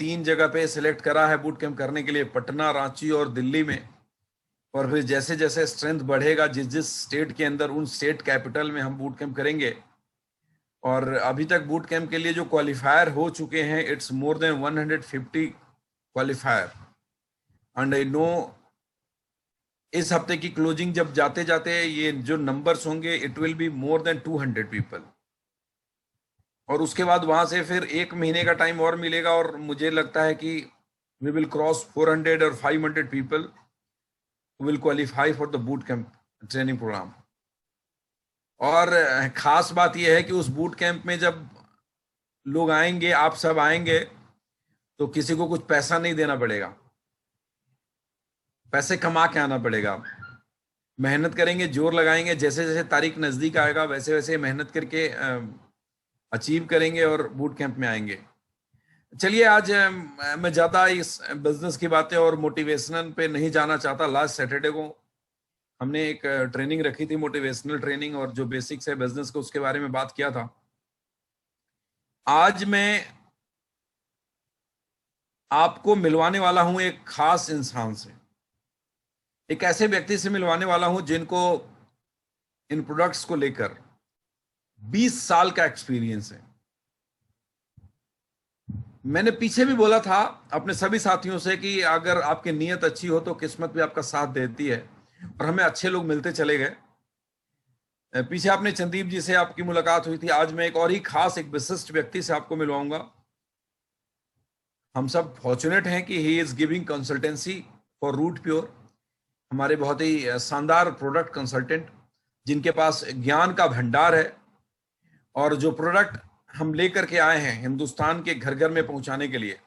3 जगह पे सिलेक्ट करा है बूट कैंप करने के लिए, पटना, रांची और दिल्ली में। और फिर जैसे जैसे स्ट्रेंथ बढ़ेगा, जिस जिस स्टेट के अंदर, उन स्टेट कैपिटल में हम बूट कैंप करेंगे। और अभी तक बूट कैंप के लिए जो क्वालिफायर हो चुके हैं, it's more than 150 qualifier. And I know इस हफ्ते की क्लोजिंग जब जाते जाते ये जो नंबर्स होंगे, it will be more than 200 people. और उसके बाद वहां से फिर 1 महीने का टाइम और मिलेगा, और मुझे लगता है कि वी विल क्रॉस 400 और 500 people will qualify for the boot camp training programme. और खास बात यह है कि उस बूट कैंप में जब लोग आएंगे, आप सब आएंगे, तो किसी को कुछ पैसा नहीं देना पड़ेगा, पैसे कमा के आना पड़ेगा। मेहनत करेंगे, जोर लगाएंगे, जैसे जैसे तारीख नजदीक आएगा वैसे वैसे मेहनत करके अचीव करेंगे और बूट कैंप में आएंगे। चलिए, आज मैं ज़्यादा इस बिजनेस की बातें और मोटिवेशनल पे नहीं जाना चाहता। लास्ट सैटरडे को हमने एक ट्रेनिंग रखी थी, मोटिवेशनल ट्रेनिंग, और जो बेसिक्स है बिजनेस को उसके बारे में बात किया था। आज मैं आपको मिलवाने वाला हूं एक खास इंसान से, एक ऐसे व्यक्ति से मिलवाने वाला हूं जिनको इन प्रोडक्ट्स को लेकर 20 साल का एक्सपीरियंस है। मैंने पीछे भी बोला था अपने सभी साथियों से कि अगर आपकी नीयत अच्छी हो तो किस्मत भी आपका साथ देती है, और हमें अच्छे लोग मिलते चले गए। पीछे आपने संदीप जी से आपकी मुलाकात हुई थी, आज मैं एक और ही खास, एक विशिष्ट व्यक्ति से आपको मिलवाऊंगा। हम सब फॉर्चुनेट हैं कि he is giving consultancy for root pure, हमारे बहुत ही शानदार प्रोडक्ट कंसल्टेंट जिनके पास ज्ञान का भंडार है। और जो प्रोडक्ट हम लेकर के आए हैं हिंदुस्तान के घर घर में पहुंचाने के लिए,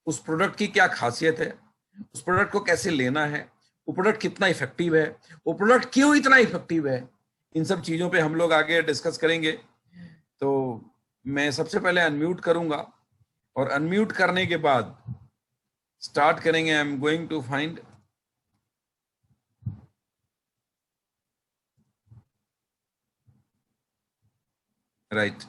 उस प्रोडक्ट की क्या खासियत है, उस प्रोडक्ट को कैसे लेना है, वो प्रोडक्ट कितना इफेक्टिव है, वो प्रोडक्ट क्यों इतना इफेक्टिव है, इन सब चीजों पे हम लोग आगे डिस्कस करेंगे। तो मैं सबसे पहले अनम्यूट करूंगा, और अनम्यूट करने के बाद स्टार्ट करेंगे। I am going to find right.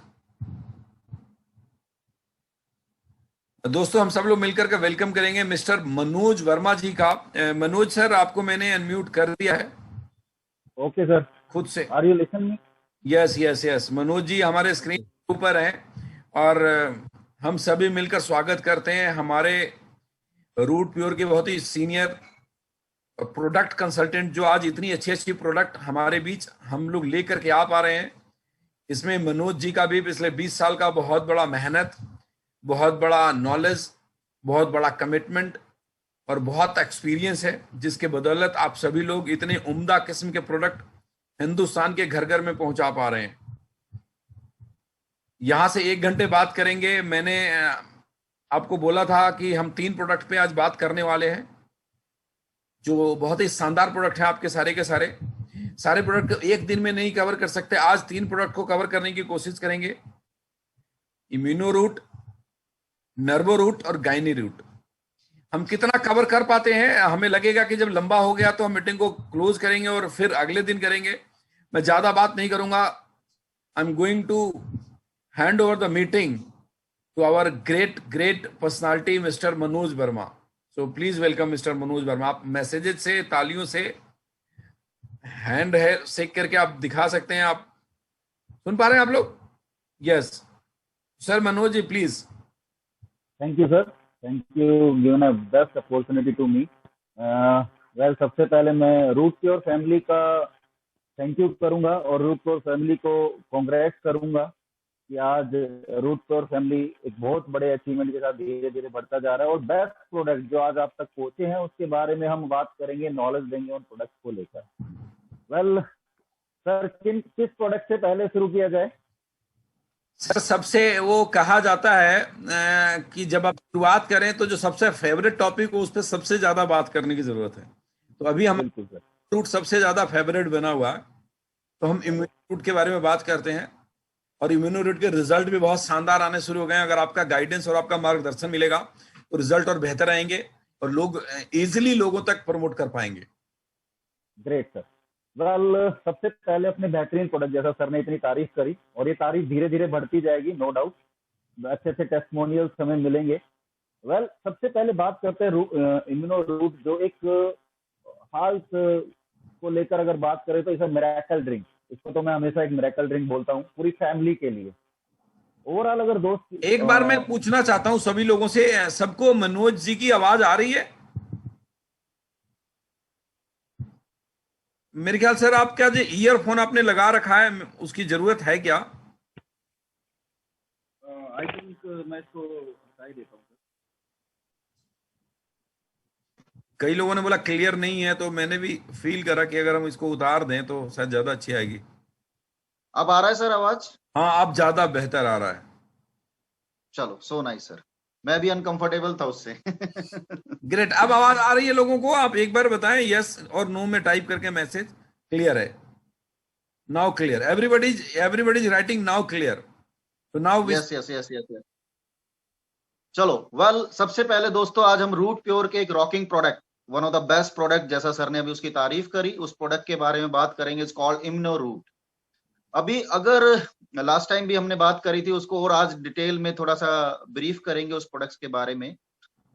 दोस्तों, हम सब लोग मिलकर के वेलकम करेंगे मिस्टर मनोज वर्मा जी का। मनोज सर, आपको मैंने अनम्यूट कर दिया है। ओके सर, खुद से। Are you listening? Yes yes yes, Manoj ji हमारे स्क्रीन के ऊपर हैं, और हम सभी मिलकर स्वागत करते हैं हमारे रूट प्योर के बहुत ही सीनियर प्रोडक्ट कंसल्टेंट, जो आज इतनी अच्छी अच्छी प्रोडक्ट हमारे बीच हम लोग लेकर के आ पा रहे हैं। इसमें मनोज जी का भी पिछले 20 साल का बहुत बड़ा मेहनत, बहुत बड़ा नॉलेज, बहुत बड़ा कमिटमेंट और बहुत एक्सपीरियंस है, जिसके बदौलत आप सभी लोग इतने उम्दा किस्म के प्रोडक्ट हिंदुस्तान के घर घर में पहुंचा पा रहे हैं। यहां से 1 घंटे बात करेंगे। मैंने आपको बोला था कि हम 3 प्रोडक्ट पे आज बात करने वाले हैं, जो बहुत ही शानदार प्रोडक्ट है। आपके सारे के सारे प्रोडक्ट को एक दिन में नहीं कवर कर सकते। आज 3 प्रोडक्ट को कवर करने की कोशिश करेंगे, इम्यूनो रूट, नर्वो रूट और गायनी रूट। हम कितना कवर कर पाते हैं, हमें लगेगा कि जब लंबा हो गया तो हम मीटिंग को क्लोज करेंगे और फिर अगले दिन करेंगे। मैं ज्यादा बात नहीं करूंगा। I am going to hand over the meeting to our great great personality mister Manoj Verma. So please welcome mister Manoj Verma. आप मैसेजेस से, तालियों से, हैंड है शेक करके आप दिखा सकते हैं। आप सुन पा रहे हैं आप लोग? Yes sir, Manoj ji please. Thank you sir, thank you given a best opportunity to me. Well, सबसे पहले मैं रूट प्योर फैमिली का थैंक यू करूंगा और रूट प्योर फैमिली को कांग्रेट्स करूंगा कि आज रूट प्योर फैमिली एक बहुत बड़े अचीवमेंट के साथ धीरे धीरे बढ़ता जा रहा है। और बेस्ट प्रोडक्ट जो आज आप तक पहुंचे हैं उसके बारे में हम बात करेंगे, नॉलेज देंगे उन प्रोडक्ट को लेकर। वेल सर, किस प्रोडक्ट से पहले शुरू किया जाए? सर, सबसे वो कहा जाता है कि जब आप शुरुआत करें तो जो सबसे फेवरेट टॉपिक हो उस पर सबसे ज्यादा बात करने की जरूरत है। तो अभी हम बिल्कुल सर। रूट सबसे ज्यादा फेवरेट बना हुआ है, तो हम इम्यूनो रूट के बारे में बात करते हैं। और इम्यूनो रूट के रिजल्ट भी बहुत शानदार आने शुरू हो गए हैं। अगर आपका गाइडेंस और आपका मार्गदर्शन मिलेगा तो रिजल्ट और बेहतर आएंगे, और लोग इजिली लोगों तक प्रमोट कर पाएंगे। Great sir. वेल, सबसे पहले अपने बेहतरीन प्रोडक्ट, जैसा सर ने इतनी तारीफ करी और ये तारीफ धीरे धीरे बढ़ती जाएगी, नो डाउट। अच्छे अच्छे टेस्टिमोनियल्स हमें मिलेंगे। वेल सबसे पहले बात करते हैं इम्यूनो रूट, जो एक हार्ट को लेकर अगर बात करें तो इसे मिरेकल ड्रिंक, इसको तो मैं हमेशा एक मिरेकल ड्रिंक बोलता हूँ पूरी फैमिली के लिए। ओवरऑल अगर दोस्त एक बार मैं पूछना चाहता हूं सभी लोगों से, सबको मनोज जी की आवाज आ रही है? मेरे ख्याल सर, आप क्या जो ईयरफोन आपने लगा रखा है उसकी जरूरत है क्या? आई थिंक मैं इसको हटा ही देता हूँ। कई लोगों ने बोला क्लियर नहीं है, तो मैंने भी फील करा कि अगर हम इसको उतार दें तो शायद ज्यादा अच्छी आएगी। अब आ रहा है सर आवाज? हाँ, अब ज्यादा बेहतर आ रहा है। चलो, सो नाइस सर, मैं भी अनकंफर्टेबल था उससे। ग्रेट, अब आवाज आ रही है लोगों को? आप एक बार बताएं यस और नो में टाइप करके मैसेज। क्लियर है? Now clear, everybody is writing now clear. तो now yes yes yes yes yes. चलो वेल, सबसे पहले दोस्तों आज हम रूट प्योर के एक rocking product, one of the best product, जैसा सर ने अभी उसकी तारीफ करी, उस प्रोडक्ट के बारे में बात करेंगे। It's called Immuno Root. अभी अगर लास्ट टाइम भी हमने बात करी थी उसको, और आज डिटेल में थोड़ा सा ब्रीफ करेंगे उस प्रोडक्ट्स के बारे में।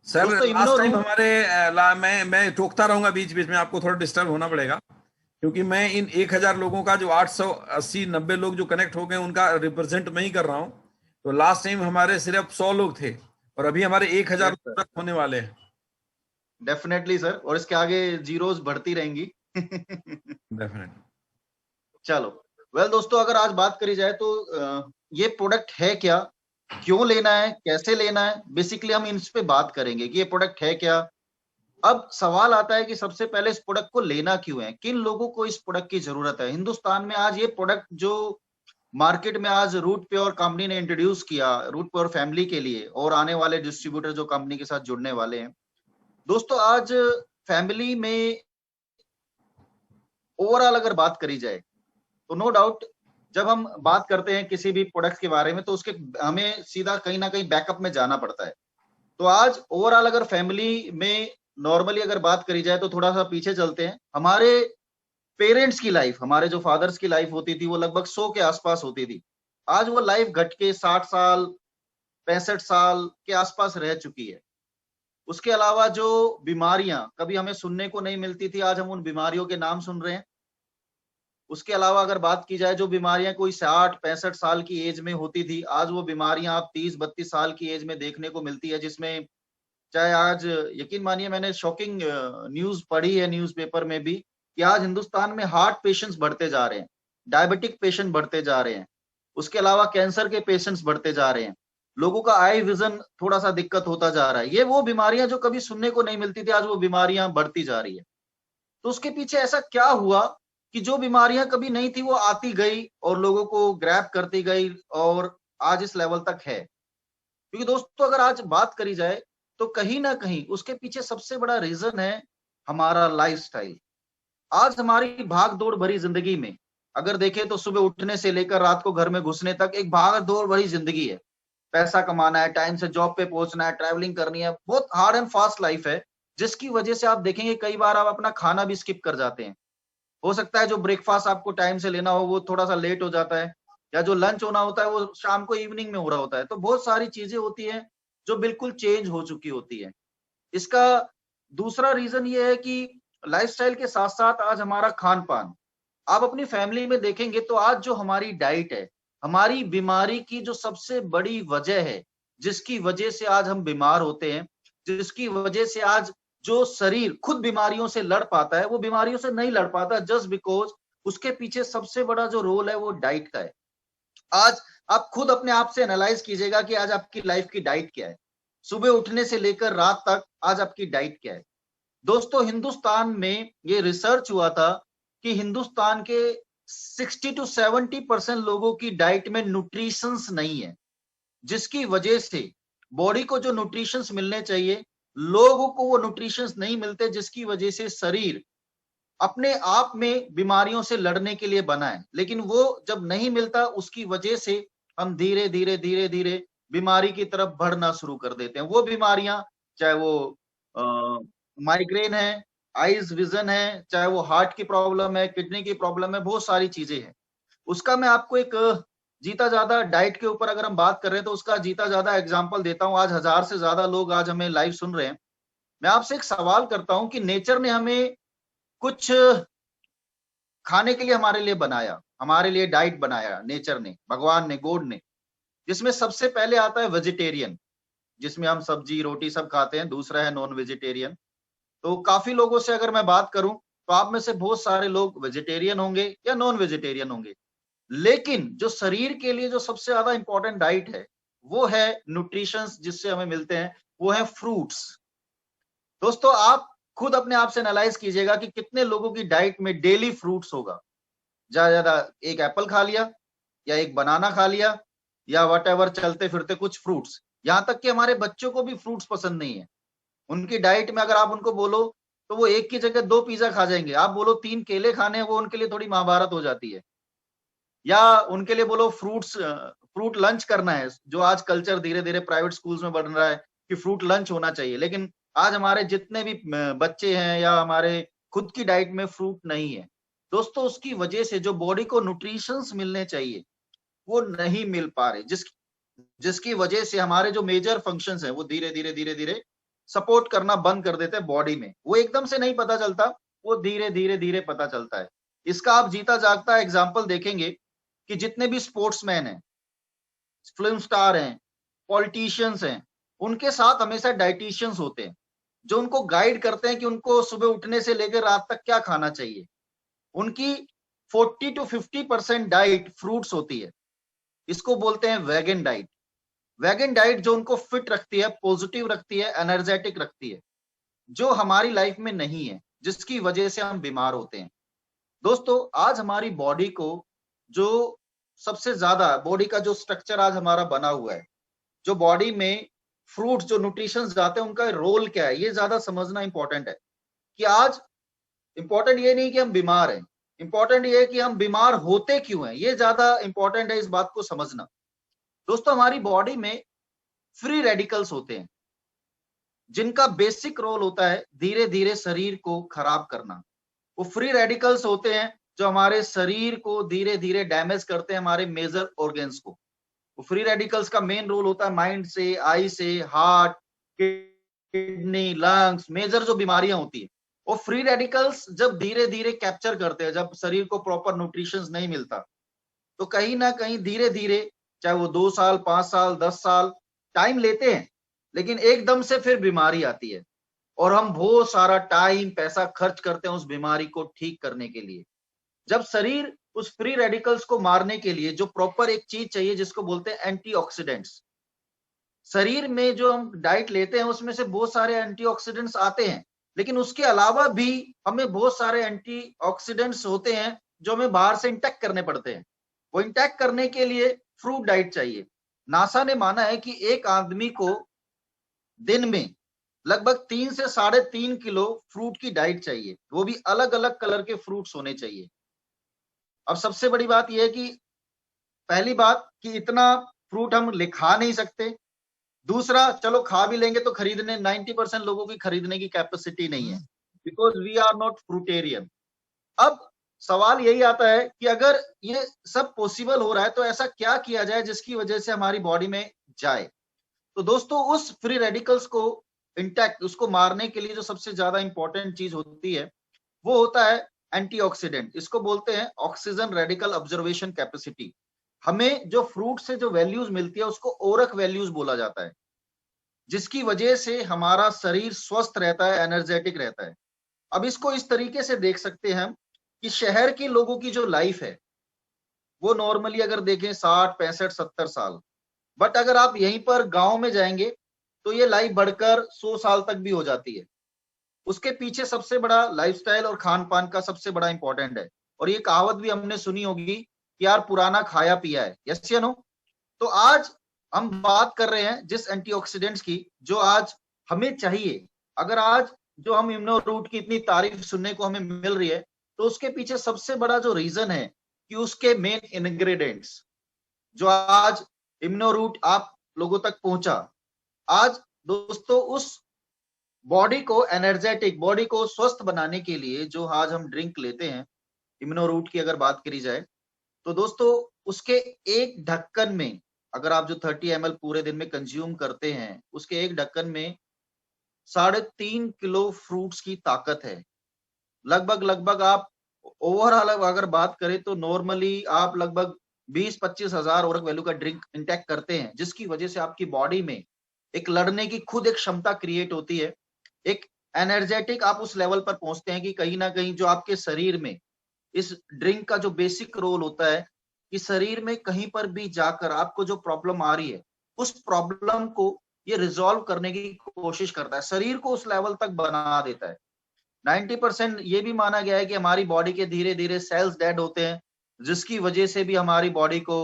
सर दोस्तों लास्ट टाइम रूट, हमारे मैं टोकता रहूंगा बीच बीच में, आपको थोड़ा डिस्टर्ब होना पड़ेगा, क्योंकि मैं इन 1000 लोगों का जो 880-90 लोग जो कनेक्ट हो गए उनका रिप्रेजेंट मैं ही कर रहा हूं। तो लास्ट टाइम हमारे सिर्फ 100 लोग थे और अभी हमारे 1000 यस लोग सर, तक होने वाले हैं। डेफिनेटली सर, और इसके आगे जीरोस बढ़ती रहेंगी। डेफिनेटली। चलो वेल दोस्तों, अगर आज बात करी जाए तो ये प्रोडक्ट है क्या, क्यों लेना है, कैसे लेना है, बेसिकली हम इन पे बात करेंगे कि ये प्रोडक्ट है क्या। अब सवाल आता है कि सबसे पहले इस प्रोडक्ट को लेना क्यों है, किन लोगों को इस प्रोडक्ट की जरूरत है। हिंदुस्तान में आज ये प्रोडक्ट जो मार्केट में आज रूट प्योर कंपनी ने इंट्रोड्यूस किया, रूट प्योर फैमिली के लिए, और आने वाले डिस्ट्रीब्यूटर जो कंपनी के साथ जुड़ने वाले हैं, दोस्तों आज फैमिली में ओवरऑल अगर बात करी जाए तो नो डाउट, जब हम बात करते हैं किसी भी प्रोडक्ट के बारे में तो उसके हमें सीधा कहीं ना कहीं बैकअप में जाना पड़ता है। तो आज ओवरऑल अगर फैमिली में नॉर्मली अगर बात करी जाए तो थोड़ा सा पीछे चलते हैं। हमारे पेरेंट्स की लाइफ, हमारे जो फादर्स की लाइफ होती थी वो लगभग 100 के आसपास होती थी। आज वो लाइफ घट के 60 साल 65 साल के आसपास रह चुकी है। उसके अलावा जो बीमारियां कभी हमें सुनने को नहीं मिलती थी, आज हम उन बीमारियों के नाम सुन रहे हैं। उसके अलावा अगर बात की जाए, जो बीमारियां कोई 60-65 साल की एज में होती थी, आज वो बीमारियां आप 30-32 साल की एज में देखने को मिलती है। जिसमें चाहे आज यकीन मानिए, मैंने शॉकिंग न्यूज पढ़ी है न्यूज़पेपर में भी, कि आज हिंदुस्तान में हार्ट पेशेंट्स बढ़ते जा रहे हैं, डायबिटिक पेशेंट बढ़ते जा रहे हैं, उसके अलावा कैंसर के पेशेंट्स बढ़ते जा रहे हैं, लोगों का आई विजन थोड़ा सा दिक्कत होता जा रहा है। ये वो बीमारियां जो कभी सुनने को नहीं मिलती थी, आज वो बीमारियां बढ़ती जा रही है। तो उसके पीछे ऐसा क्या हुआ कि जो बीमारियां कभी नहीं थी वो आती गई और लोगों को ग्रैब करती गई और आज इस लेवल तक है। क्योंकि दोस्तों अगर आज बात करी जाए तो कहीं ना कहीं उसके पीछे सबसे बड़ा रीजन है हमारा लाइफस्टाइल। आज हमारी भाग दौड़ भरी जिंदगी में अगर देखें तो सुबह उठने से लेकर रात को घर में घुसने तक एक भाग दौड़ भरी जिंदगी है। पैसा कमाना है, टाइम से जॉब पे पहुंचना है, ट्रैवलिंग करनी है, बहुत हार्ड एंड फास्ट लाइफ है, जिसकी वजह से आप देखेंगे कई बार आप अपना खाना भी स्किप कर जाते हैं। हो सकता है जो ब्रेकफास्ट आपको टाइम से लेना हो वो थोड़ा सा लेट हो जाता है, या जो लंच होना होता है वो शाम को इवनिंग में हो रहा होता है। तो बहुत सारी चीजें होती हैं जो बिल्कुल चेंज हो चुकी होती है। इसका दूसरा रीजन ये है कि लाइफस्टाइल के साथ साथ आज हमारा खान पान, आप अपनी फैमिली में देखेंगे तो आज जो हमारी डाइट है, हमारी बीमारी की जो सबसे बड़ी वजह है, जिसकी वजह से आज हम बीमार होते हैं, जिसकी वजह से आज जो शरीर खुद बीमारियों से लड़ पाता है वो बीमारियों से नहीं लड़ पाता, जस्ट बिकॉज उसके पीछे सबसे बड़ा जो रोल है वो डाइट का है। आज आप खुद अपने आप से एनालाइज कीजिएगा कि आज आपकी लाइफ की डाइट क्या है, सुबह उठने से लेकर रात तक आज आपकी डाइट क्या है। दोस्तों हिंदुस्तान में ये रिसर्च हुआ था कि हिंदुस्तान के 60-70% लोगों की डाइट में न्यूट्रिशंस नहीं है, जिसकी वजह से बॉडी को जो न्यूट्रिशंस मिलने चाहिए लोगों को वो न्यूट्रिशंस नहीं मिलते, जिसकी वजह से शरीर अपने आप में बीमारियों से लड़ने के लिए बना है, लेकिन वो जब नहीं मिलता उसकी वजह से हम धीरे धीरे धीरे धीरे बीमारी की तरफ बढ़ना शुरू कर देते हैं। वो बीमारियां चाहे वो माइग्रेन है, आईज विजन है, चाहे वो हार्ट की प्रॉब्लम है, किडनी की प्रॉब्लम है, बहुत सारी चीजें हैं। उसका मैं आपको एक जीता ज्यादा डाइट के ऊपर अगर हम बात कर रहे हैं तो उसका जीता ज्यादा एग्जाम्पल देता हूं। आज 1000 से ज्यादा लोग आज हमें लाइव सुन रहे हैं। मैं आपसे एक सवाल करता हूं कि नेचर ने हमें कुछ खाने के लिए हमारे लिए बनाया, हमारे लिए डाइट बनाया नेचर ने, भगवान ने, गॉड ने, जिसमें सबसे पहले आता है वेजिटेरियन, जिसमें हम सब्जी रोटी सब खाते हैं। दूसरा है नॉन वेजिटेरियन। तो काफी लोगों से अगर मैं बात करूं तो आप में से बहुत सारे लोग वेजिटेरियन होंगे या नॉन वेजिटेरियन होंगे, लेकिन जो शरीर के लिए जो सबसे ज्यादा इंपॉर्टेंट डाइट है वो है न्यूट्रिशंस जिससे हमें मिलते हैं, वो है फ्रूट्स। दोस्तों आप खुद अपने आप से एनालाइज कीजिएगा कि कितने लोगों की डाइट में डेली फ्रूट्स होगा। ज्यादा ज्यादा एक एप्पल खा लिया या एक बनाना खा लिया या वट चलते फिरते कुछ फ्रूट्स। यहाँ तक कि हमारे बच्चों को भी फ्रूट्स पसंद नहीं है। उनकी डाइट में अगर आप उनको बोलो तो वो एक की जगह 2 पिज्जा खा जाएंगे। आप बोलो 3 केले खाने हैं, वो उनके लिए थोड़ी महाभारत हो जाती है। या उनके लिए बोलो फ्रूट लंच करना है, जो आज कल्चर धीरे धीरे प्राइवेट स्कूल्स में बढ़ रहा है कि फ्रूट लंच होना चाहिए, लेकिन आज हमारे जितने भी बच्चे हैं या हमारे खुद की डाइट में फ्रूट नहीं है। दोस्तों उसकी वजह से जो बॉडी को न्यूट्रिशंस मिलने चाहिए वो नहीं मिल पा रहे, जिसकी वजह से हमारे जो मेजर फंक्शंस हैं वो धीरे धीरे सपोर्ट करना बंद कर देते हैं बॉडी में। वो एकदम से नहीं पता चलता, वो धीरे धीरे पता चलता है। इसका आप जीता जागता एग्जाम्पल देखेंगे कि जितने भी स्पोर्ट्समैन हैं, फिल्म स्टार हैं, पॉलिटिशियंस हैं, उनके साथ हमेशा डाइटिशियंस होते हैं जो उनको गाइड करते हैं कि उनको सुबह उठने से लेकर रात तक क्या खाना चाहिए। उनकी 40 to 50% डाइट फ्रूट्स होती है। इसको बोलते हैं वेगन डाइट। वेगन डाइट जो उनको फिट रखती है, पॉजिटिव रखती है, एनर्जेटिक रखती है, जो हमारी लाइफ में नहीं है, जिसकी वजह से हम बीमार होते हैं। दोस्तों आज हमारी बॉडी को जो सबसे ज्यादा बॉडी का जो स्ट्रक्चर आज हमारा बना हुआ है, जो बॉडी में फ्रूट्स जो न्यूट्रिशन जाते हैं उनका रोल क्या है, ये ज्यादा समझना इंपॉर्टेंट है। कि आज इंपॉर्टेंट ये नहीं कि हम बीमार हैं, इंपॉर्टेंट ये है कि हम बीमार होते क्यों हैं, ये ज्यादा इंपॉर्टेंट है इस बात को समझना। दोस्तों हमारी बॉडी में फ्री रेडिकल्स होते हैं जिनका बेसिक रोल होता है धीरे धीरे शरीर को खराब करना। वो फ्री रेडिकल्स होते हैं जो हमारे शरीर को धीरे धीरे डैमेज करते हैं, हमारे मेजर ऑर्गन्स को। वो फ्री रेडिकल्स का मेन रोल होता है माइंड से, आई से, हार्ट, किडनी, लंग्स, मेजर जो बीमारियां होती है वो फ्री रेडिकल्स जब धीरे धीरे कैप्चर करते हैं, जब शरीर को प्रॉपर न्यूट्रिशन नहीं मिलता तो कहीं ना कहीं धीरे धीरे, चाहे वो 2 साल, 5 साल, 10 साल टाइम लेते हैं, लेकिन एकदम से फिर बीमारी आती है और हम बहुत सारा टाइम पैसा खर्च करते हैं उस बीमारी को ठीक करने के लिए। जब शरीर उस फ्री रेडिकल्स को मारने के लिए जो प्रॉपर एक चीज चाहिए जिसको बोलते हैं एंटीऑक्सीडेंट्स, शरीर में जो हम डाइट लेते हैं उसमें से बहुत सारे एंटीऑक्सीडेंट्स आते हैं, लेकिन उसके अलावा भी हमें बहुत सारे एंटीऑक्सीडेंट्स होते हैं जो हमें बाहर से इंटैक्ट करने पड़ते हैं। वो इंटैक्ट करने के लिए फ्रूट डाइट चाहिए। नासा ने माना है कि एक आदमी को दिन में लगभग 3 से 3.5 किलो फ्रूट की डाइट चाहिए, वो भी अलग अलग कलर के फ्रूट्स होने चाहिए। अब सबसे बड़ी बात यह है कि पहली बात कि इतना फ्रूट हम खा नहीं सकते। दूसरा, चलो खा भी लेंगे तो खरीदने 90% लोगों की खरीदने की कैपेसिटी नहीं है, बिकॉज वी आर नॉट फ्रूटेरियन। अब सवाल यही आता है कि अगर ये सब पॉसिबल हो रहा है तो ऐसा क्या किया जाए जिसकी वजह से हमारी बॉडी में जाए। तो दोस्तों उस फ्री रेडिकल्स को इंटैक्ट, उसको मारने के लिए जो सबसे ज्यादा इंपॉर्टेंट चीज होती है वो होता है एंटीऑक्सीडेंट। इसको बोलते हैं ऑक्सीजन रेडिकल ऑब्जर्वेशन कैपेसिटी। हमें जो फ्रूट से जो वैल्यूज मिलती है उसको ओरक वैल्यूज बोला जाता है, जिसकी वजह से हमारा शरीर स्वस्थ रहता है, एनर्जेटिक रहता है। अब इसको इस तरीके से देख सकते हैं कि शहर के लोगों की जो लाइफ है वो नॉर्मली अगर देखें 60, 65, 70 साल, बट अगर आप यहीं पर गांव में जाएंगे तो ये लाइफ बढ़कर 100 साल तक भी हो जाती है। उसके पीछे सबसे बड़ा लाइफस्टाइल और खान पान का सबसे बड़ा इंपॉर्टेंट है। और ये कहावत भी हमने सुनी होगी कि यार पुराना खाया पिया है, यस या नो। तो आज हम बात कर रहे हैं जिस एंटीऑक्सीडेंट्स की जो आज हमें चाहिए। अगर आज जो हम इम्यूनो रूट की इतनी तारीफ सुनने को हमें मिल रही है तो उसके पीछे सबसे बड़ा जो रीजन है कि उसके मेन इंग्रेडिएंट्स जो आज इम्यूनो रूट आप लोगों तक पहुंचा। आज दोस्तों उस बॉडी को एनर्जेटिक, बॉडी को स्वस्थ बनाने के लिए जो आज हम ड्रिंक लेते हैं, इम्यूनो रूट की अगर बात करी जाए तो दोस्तों उसके एक ढक्कन में, अगर आप जो 30 ml पूरे दिन में कंज्यूम करते हैं, उसके एक ढक्कन में 3.5 किलो फ्रूट्स की ताकत है। लगभग आप ओवरऑल अगर बात करें तो नॉर्मली आप लगभग 20-25 हजार ओरक वैल्यू का ड्रिंक इंटेक करते हैं, जिसकी वजह से आपकी बॉडी में एक लड़ने की खुद एक क्षमता क्रिएट होती है। एक एनर्जेटिक आप उस लेवल पर पहुंचते हैं कि कहीं ना कहीं जो आपके शरीर में इस ड्रिंक का जो बेसिक रोल होता है कि शरीर में कहीं पर भी जाकर आपको जो प्रॉब्लम आ रही है, उस प्रॉब्लम को ये रिजॉल्व करने की कोशिश करता है, शरीर को उस लेवल तक बना देता है। 90% ये भी माना गया है कि हमारी बॉडी के धीरे धीरे सेल्स डेड होते हैं, जिसकी वजह से भी हमारी बॉडी को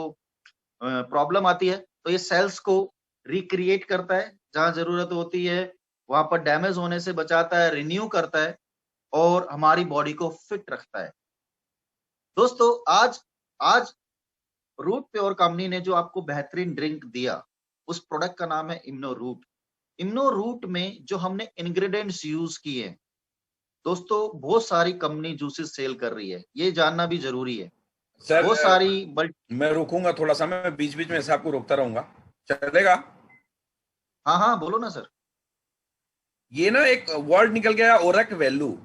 प्रॉब्लम आती है। तो ये सेल्स को रिक्रिएट करता है, जहां जरूरत होती है वहां पर डैमेज होने से बचाता है, रिन्यू करता है और हमारी बॉडी को फिट रखता है। दोस्तों, आज आज रूट प्योर कंपनी ने जो आपको बेहतरीन ड्रिंक दिया, उस प्रोडक्ट का नाम है इम्नो रूट। इम्नो रूट में जो हमने इंग्रेडिएंट्स यूज किए हैं, दोस्तों बहुत सारी कंपनी जूसेस सेल कर रही है, ये जानना भी जरूरी है। सर बहुत सारी मैं रुकूंगा थोड़ा सा, मैं बीच बीच में ऐसे आपको रोकता रहूंगा, चलेगा? हाँ हाँ बोलो ना सर। ये ना एक वर्ड निकल गया ओरेक वैल्यू,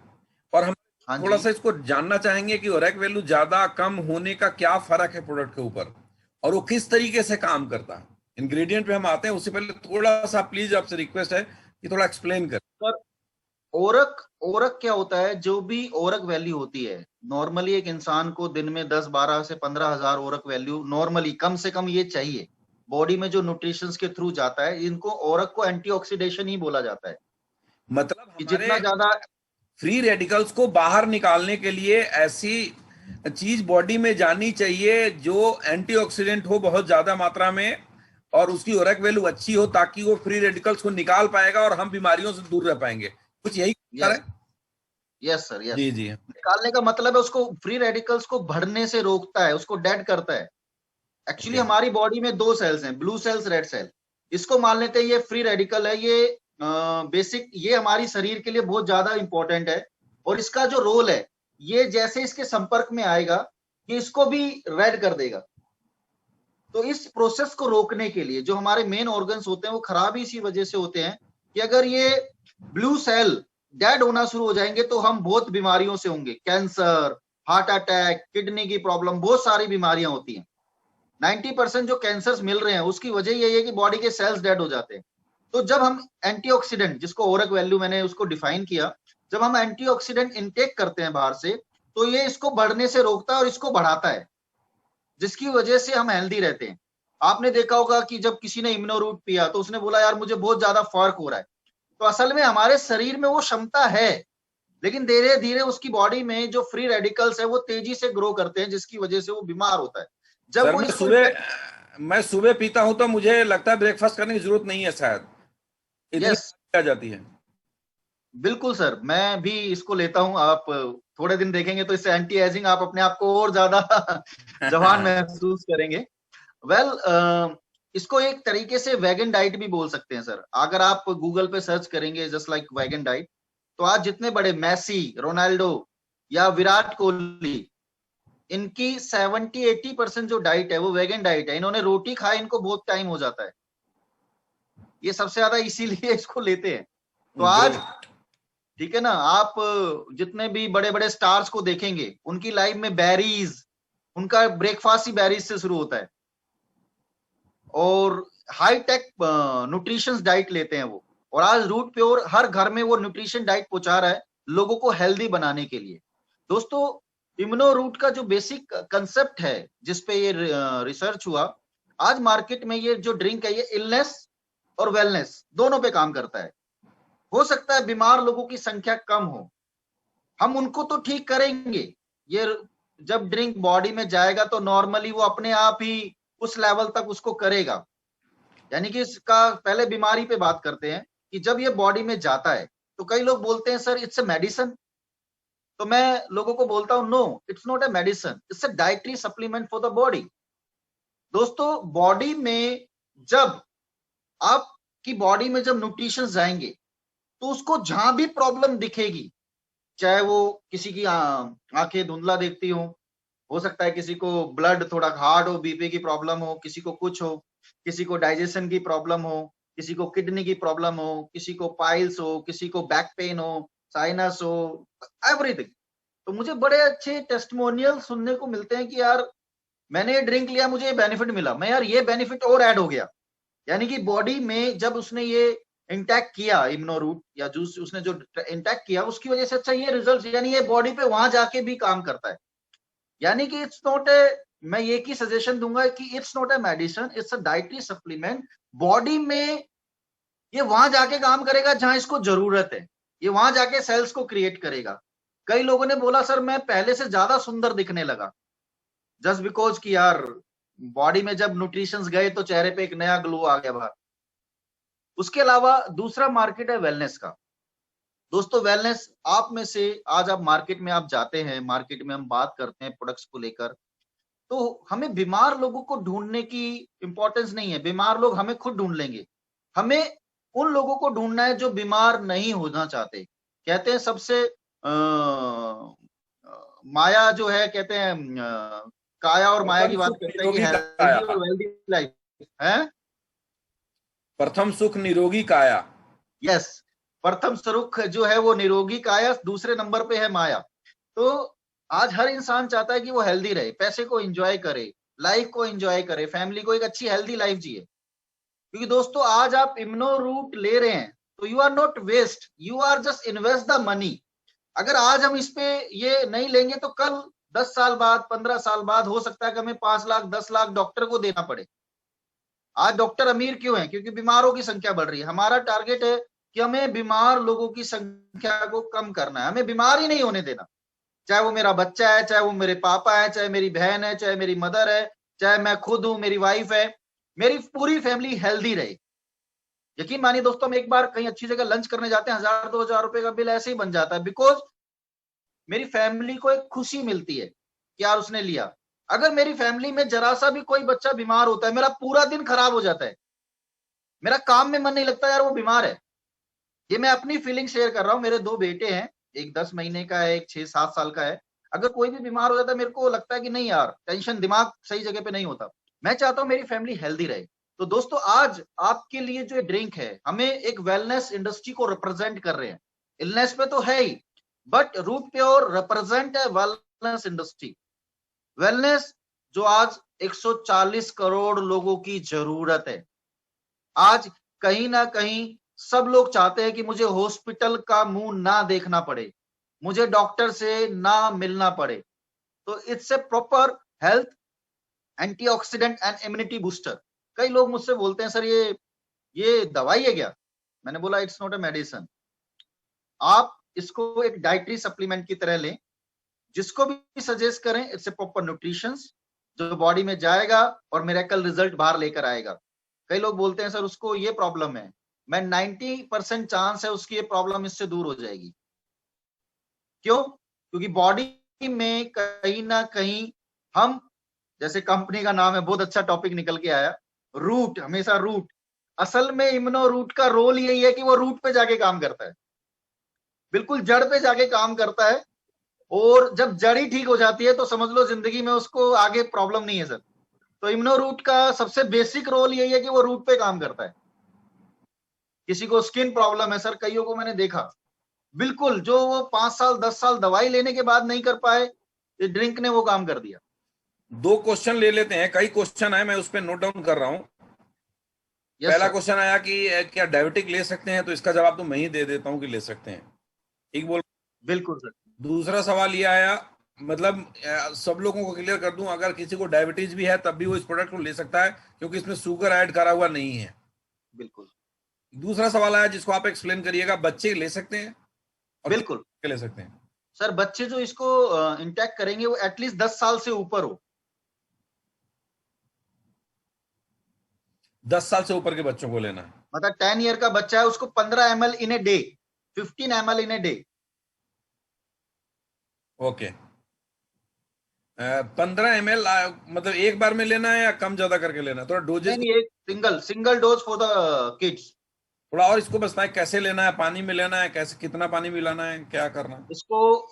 और हम हाँ थोड़ा जी। सा इसको जानना चाहेंगे कि ओरेक वैल्यू ज्यादा कम होने का क्या फर्क है प्रोडक्ट के ऊपर, और वो किस तरीके से काम करता है। इंग्रेडिएंट पे हम आते हैं, उससे पहले थोड़ा सा प्लीज आपसे रिक्वेस्ट है कि थोड़ा एक्सप्लेन कर। सर, ओरक ओरक क्या होता है? जो भी ओरक वैल्यू होती है, नॉर्मली एक इंसान को दिन में 10-12 से 15 हजार ओरक वैल्यू नॉर्मली कम से कम ये चाहिए। बॉडी में जो न्यूट्रिशन के थ्रू जाता है, इनको ओरक को एंटीऑक्सीडेशन ही बोला जाता है मतलब कि हमारे जितना ज्यादा फ्री रेडिकल्स को बाहर निकालने के लिए ऐसी चीज बॉडी में जानी चाहिए जो एंटीऑक्सीडेंट हो बहुत ज्यादा मात्रा में, और उसकी ओरेक वैल्यू अच्छी हो, ताकि वो फ्री रेडिकल्स को निकाल पाएगा और हम बीमारियों से दूर रह पाएंगे। कुछ यही है? Yes yes sir, yes. जी जी। निकालने का मतलब है उसको फ्री रेडिकल्स को बढ़ने से रोकता है, उसको डेड करता है। Actually okay. हमारी बॉडी में दो सेल्स हैं, ब्लू सेल्स, रेड सेल। इसको मान लेते हैं ये फ्री रेडिकल है, ये बेसिक, ये हमारी शरीर के लिए बहुत ज्यादा इंपॉर्टेंट है। और इसका जो रोल है, ये जैसे इसके संपर्क में आएगा, ये इसको भी रेड कर देगा। तो इस प्रोसेस को रोकने के लिए जो हमारे मेन ऑर्गन्स होते हैं, वो खराब ही इसी वजह से होते हैं कि अगर ये ब्लू सेल डेड होना शुरू हो जाएंगे तो हम बहुत बीमारियों से होंगे। कैंसर, हार्ट अटैक, किडनी की प्रॉब्लम, बहुत सारी बीमारियां होती हैं। 90% जो कैंसर्स मिल रहे हैं उसकी वजह यही है कि बॉडी के सेल्स डेड हो जाते हैं। तो जब हम एंटीऑक्सीडेंट, जिसको ओरक वैल्यू मैंने उसको डिफाइन किया, जब हम एंटीऑक्सीडेंट इनटेक करते हैं बाहर से, तो ये इसको बढ़ने से रोकता है और इसको बढ़ाता है, जिसकी वजह से हम हेल्दी रहते हैं। आपने देखा होगा कि जब किसी ने इम्यूनो रूट पिया तो उसने बोला यार मुझे बहुत ज्यादा फर्क हो रहा है। तो असल में हमारे शरीर में वो क्षमता है, लेकिन धीरे धीरे उसकी बॉडी में जो फ्री रेडिकल्स है वो तेजी से ग्रो करते हैं, जिसकी वजह से वो बीमार होता है। जब सर वो इसको इफेक्ट, मैं सुबह पीता हूं तो मुझे लगता है ब्रेकफास्ट करने की जरूरत नहीं है, शायद इतनी यस आ जाती है। बिल्कुल सर, मैं भी इसको लेता हूं। आप थोड़े दिन देखेंगे तो इससे एंटी एजिंग, आप अपने आप को और ज्यादा जवान महसूस करेंगे। वेल, इसको एक तरीके से वेगन डाइट भी बोल सकते हैं सर। अगर आप गूगल पे सर्च करेंगे जस्ट लाइक वेगन डाइट, तो आज जितने बड़े मैसी, रोनाल्डो या विराट कोहली, इनकी 70-80% जो डाइट है वो वेगन डाइट है। इन्होंने रोटी खाई, इनको बहुत टाइम हो जाता है। ये सबसे ज्यादा इसीलिए इसको लेते हैं। तो आज ठीक है ना, आप जितने भी बड़े बड़े स्टार्स को देखेंगे, उनकी लाइफ में बेरीज, उनका ब्रेकफास्ट ही बेरीज से शुरू होता है, और हाई टेक न्यूट्रिशन डाइट लेते हैं वो। और आज रूट प्योर हर घर में वो न्यूट्रिशन डाइट पहुंचा रहा है लोगों को हेल्दी बनाने के लिए। दोस्तों, इम्यूनो रूट का जो बेसिक कंसेप्ट है, जिसपे ये रिसर्च हुआ, आज मार्केट में ये जो ड्रिंक है, ये इलनेस और वेलनेस दोनों पे काम करता है। हो सकता है बीमार लोगों की संख्या कम हो, हम उनको तो ठीक करेंगे। ये जब ड्रिंक बॉडी में जाएगा तो नॉर्मली वो अपने आप ही उस लेवल तक उसको करेगा। यानी कि इसका पहले बीमारी पे बात करते हैं कि जब ये बॉडी में जाता है, तो कई लोग बोलते हैं सर इट्स अ मेडिसिन। तो मैं लोगों को बोलता हूं no, it's not a medicine, it's a dietary supplement for the body. दोस्तों, बॉडी में जब आपकी बॉडी में जब न्यूट्रिशन जाएंगे, तो उसको जहां भी प्रॉब्लम दिखेगी, चाहे वो किसी की आंखें धुंधला देखती हो, हो सकता है किसी को ब्लड थोड़ा हार्ड हो, बीपी की प्रॉब्लम हो, किसी को कुछ हो, किसी को डाइजेशन की प्रॉब्लम हो, किसी को किडनी की प्रॉब्लम हो, किसी को पाइल्स हो, किसी को बैक पेन हो, साइनस हो, एवरीथिंग। तो मुझे बड़े अच्छे टेस्टिमोनियल सुनने को मिलते हैं कि यार मैंने ये ड्रिंक लिया, मुझे ये बेनिफिट मिला, मैं यार ये बेनिफिट और ऐड हो गया। यानी कि बॉडी में जब उसने ये इंटैक्ट किया इम्यूनो रूट या जूस, उसने जो इंटैक्ट किया उसकी वजह से अच्छा ये रिजल्ट, यानी ये बॉडी पे वहां जाके भी काम करता है। यानी कि इट्स नॉट ए, मैं ये की सजेशन दूंगा कि it's not a medicine, it's a dietary supplement. Body में ये वहां जाके काम करेगा जहां इसको जरूरत है, ये वहां जाके सेल्स को क्रिएट करेगा। कई लोगों ने बोला सर मैं पहले से ज्यादा सुंदर दिखने लगा, जस्ट बिकॉज कि यार बॉडी में जब न्यूट्रिशंस गए तो चेहरे पे एक नया ग्लो आ गया बाहर। उसके अलावा दूसरा मार्केट है वेलनेस का। दोस्तों वेलनेस, आप में से आज आप मार्केट में आप जाते हैं, मार्केट में हम बात करते हैं प्रोडक्ट्स को लेकर, तो हमें बीमार लोगों को ढूंढने की इंपॉर्टेंस नहीं है, बीमार लोग हमें खुद ढूंढ लेंगे। हमें उन लोगों को ढूंढना है जो बीमार नहीं होना चाहते। कहते हैं सबसे माया जो है, कहते हैं काया और माया प्रथम की बात सुख करते हैं कि निरोगी हेल्दी काया, और वेल्दी लाइफ है। प्रथम सुख निरोगी काया। यस, प्रथम सुख जो है वो निरोगी काया, दूसरे नंबर पे है माया। तो आज हर इंसान चाहता है कि वो हेल्दी रहे, पैसे को एंजॉय करे, लाइफ को एंजॉय करे, फैमिली को एक अच्छी हेल्दी लाइफ जिए। क्योंकि दोस्तों आज आप इम्यूनो रूट ले रहे हैं तो you are not waste, you are just invest the money. अगर आज हम इस पे ये नहीं लेंगे तो कल 10 साल बाद, 15 साल बाद हो सकता है कि हमें 5 लाख 10 लाख डॉक्टर को देना पड़े। आज डॉक्टर अमीर क्यों है? क्योंकि बीमारों की संख्या बढ़ रही है। हमारा टारगेट है कि हमें बीमार लोगों की संख्या को कम करना है, हमें बीमार ही नहीं होने देना। चाहे वो मेरा बच्चा है, चाहे वो मेरे पापा है, चाहे मेरी बहन है, चाहे मेरी मदर है, चाहे मैं खुद हूं, मेरी वाइफ है, मेरी पूरी फैमिली हेल्दी रहे। यकीन मानिए दोस्तों, हम एक बार कहीं अच्छी जगह लंच करने जाते हैं, 1000-2000 रुपए का बिल ऐसे ही बन जाता है, बिकॉज मेरी फैमिली को एक खुशी मिलती है कि यार उसने लिया। अगर मेरी फैमिली में जरा सा भी कोई बच्चा बीमार होता है, मेरा पूरा दिन खराब हो जाता है, मेरा काम में मन नहीं लगता, यार वो बीमार है। ये मैं अपनी फीलिंग शेयर कर रहा हूँ। मेरे 2 बेटे हैं, एक 10 महीने का है, एक 6-7 साल का है। अगर कोई भी बीमार हो जाता है, मेरे को लगता है कि नहीं यार, टेंशन, दिमाग सही जगह पे नहीं होता। मैं चाहता हूँ मेरी फैमिली हेल्दी रहे। तो दोस्तों आज आपके लिए जो ड्रिंक है, हमें एक वेलनेस इंडस्ट्री को रिप्रेजेंट कर रहे हैं। इलनेस पे तो है ही, बट रूट प्योर रिप्रेजेंट है वेलनेस इंडस्ट्री। वेलनेस जो आज 140 करोड़ लोगों की जरूरत है। आज कहीं ना कहीं सब लोग चाहते हैं कि मुझे हॉस्पिटल का मुंह ना देखना पड़े, मुझे डॉक्टर से ना मिलना पड़े। तो it's a proper health, antioxidant and immunity booster. कई लोग मुझसे बोलते हैं सर ये दवाई है क्या? मैंने बोला इट्स नॉट ए मेडिसिन। आप इसको एक डाइटरी सप्लीमेंट की तरह लें, जिसको भी सजेस्ट करें इट्स ए प्रॉपर न्यूट्रिशंस जो बॉडी में जाएगा और मिरेकल रिजल्ट बाहर लेकर आएगा। कई लोग बोलते हैं सर उसको ये प्रॉब्लम है, मैं 90% चांस है उसकी ये प्रॉब्लम इससे दूर हो जाएगी। क्यों? क्योंकि बॉडी में कहीं ना कहीं हम, जैसे कंपनी का नाम है, बहुत अच्छा टॉपिक निकल के आया, रूट, हमेशा रूट। असल में इम्यूनो रूट का रोल यही है कि वो रूट पे जाके काम करता है, बिल्कुल जड़ पे जाके काम करता है। और जब जड़ ही ठीक हो जाती है तो समझ लो जिंदगी में उसको आगे प्रॉब्लम नहीं है सर। तो इम्यूनो रूट का सबसे बेसिक रोल यही है कि वो रूट पे काम करता है। किसी को स्किन प्रॉब्लम है सर, कईयों को मैंने देखा, बिल्कुल जो वो 5 साल 10 साल दवाई लेने के बाद नहीं कर पाए, ये ड्रिंक ने वो काम कर दिया। 2 क्वेश्चन ले लेते हैं, कई क्वेश्चन है, मैं उस पर नोट डाउन कर रहा हूं। पहला क्वेश्चन आया कि क्या डायबिटिक ले सकते हैं, तो इसका जवाब तो मैं ही दे देता हूं कि ले सकते हैं, ठीक बोल? बिल्कुल सर। दूसरा सवाल ये आया, मतलब सब लोगों को क्लियर कर दूं, अगर किसी को डायबिटीज भी है तब भी वो इस प्रोडक्ट को ले सकता है क्योंकि इसमें शुगर ऐड करा हुआ नहीं है। बिल्कुल। दूसरा सवाल आया जिसको आप एक्सप्लेन करिएगा, बच्चे ले सकते हैं और बिल्कुल ले सकते हैं? सर, बच्चे जो इसको इंटेक्ट करेंगे वो एटलीस्ट 10 साल से ऊपर हो। 10 साल से ऊपर के बच्चों को लेना है, मतलब 10 ईयर का बच्चा है उसको 15 ml in a day, 15 ml in a day. Okay. 15 ml मतलब एक बार में लेना है या कम ज्यादा करके लेना है? थोड़ा डोजेस नहीं, एक single dose for the kids. थोड़ा और इसको बताएं, कैसे लेना है, पानी में लेना है, कैसे, कितना पानी मिलाना है, क्या करना है?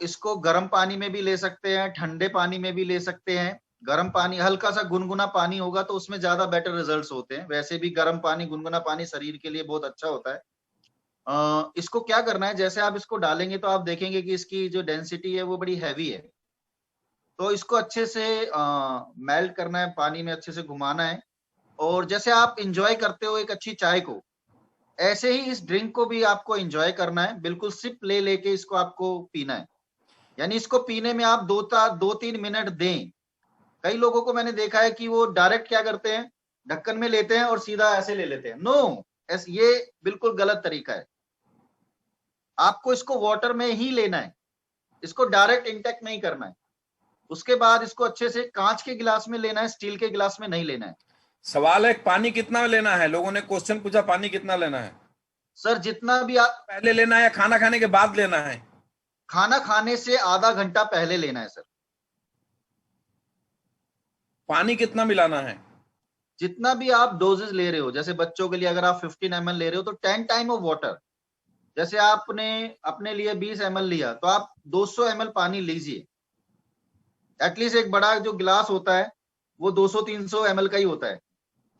इसको गर्म पानी में भी ले सकते हैं, ठंडे पानी में भी ले सकते हैं। गर्म पानी, हल्का सा गुनगुना पानी होगा तो उसमें ज्यादा बेटर रिजल्ट्स होते हैं। वैसे भी गर्म पानी, गुनगुना पानी शरीर के लिए बहुत अच्छा होता है। इसको क्या करना है, जैसे आप इसको डालेंगे तो आप देखेंगे कि इसकी जो डेंसिटी है वो बड़ी हैवी है। तो इसको अच्छे से मेल्ट करना है, पानी में अच्छे से घुमाना है। और जैसे आप इंजॉय करते हो एक अच्छी चाय को, ऐसे ही इस ड्रिंक को भी आपको एंजॉय करना है। बिल्कुल सिप ले लेके इसको आपको पीना है। यानी इसको पीने में आप 2-3 मिनट दें। कई लोगों को मैंने देखा है कि वो डायरेक्ट क्या करते हैं, ढक्कन में लेते हैं और सीधा ऐसे ले लेते हैं। नो, ये बिल्कुल गलत तरीका है। आपको इसको वाटर में ही लेना है, इसको डायरेक्ट इंटेक्ट नहीं करना है। उसके बाद इसको अच्छे से कांच के गिलास में लेना है, स्टील के गिलास में नहीं लेना है। सवाल है पानी कितना लेना है, लोगों ने क्वेश्चन पूछा पानी कितना लेना है। सर जितना भी आप, पहले लेना है या खाना खाने के बाद लेना है? खाना खाने से आधा घंटा पहले लेना है सर। पानी कितना मिलाना है? जितना भी आप डोजेस ले रहे हो, जैसे बच्चों के लिए अगर आप 15 ml ले रहे हो तो 10 टाइम ऑफ वाटर। जैसे आपने अपने लिए 20 ml लिया तो आप 200 ml पानी लीजिए। एटलीस्ट एक बड़ा जो गिलास होता है वो 200-300 ml का ही होता है।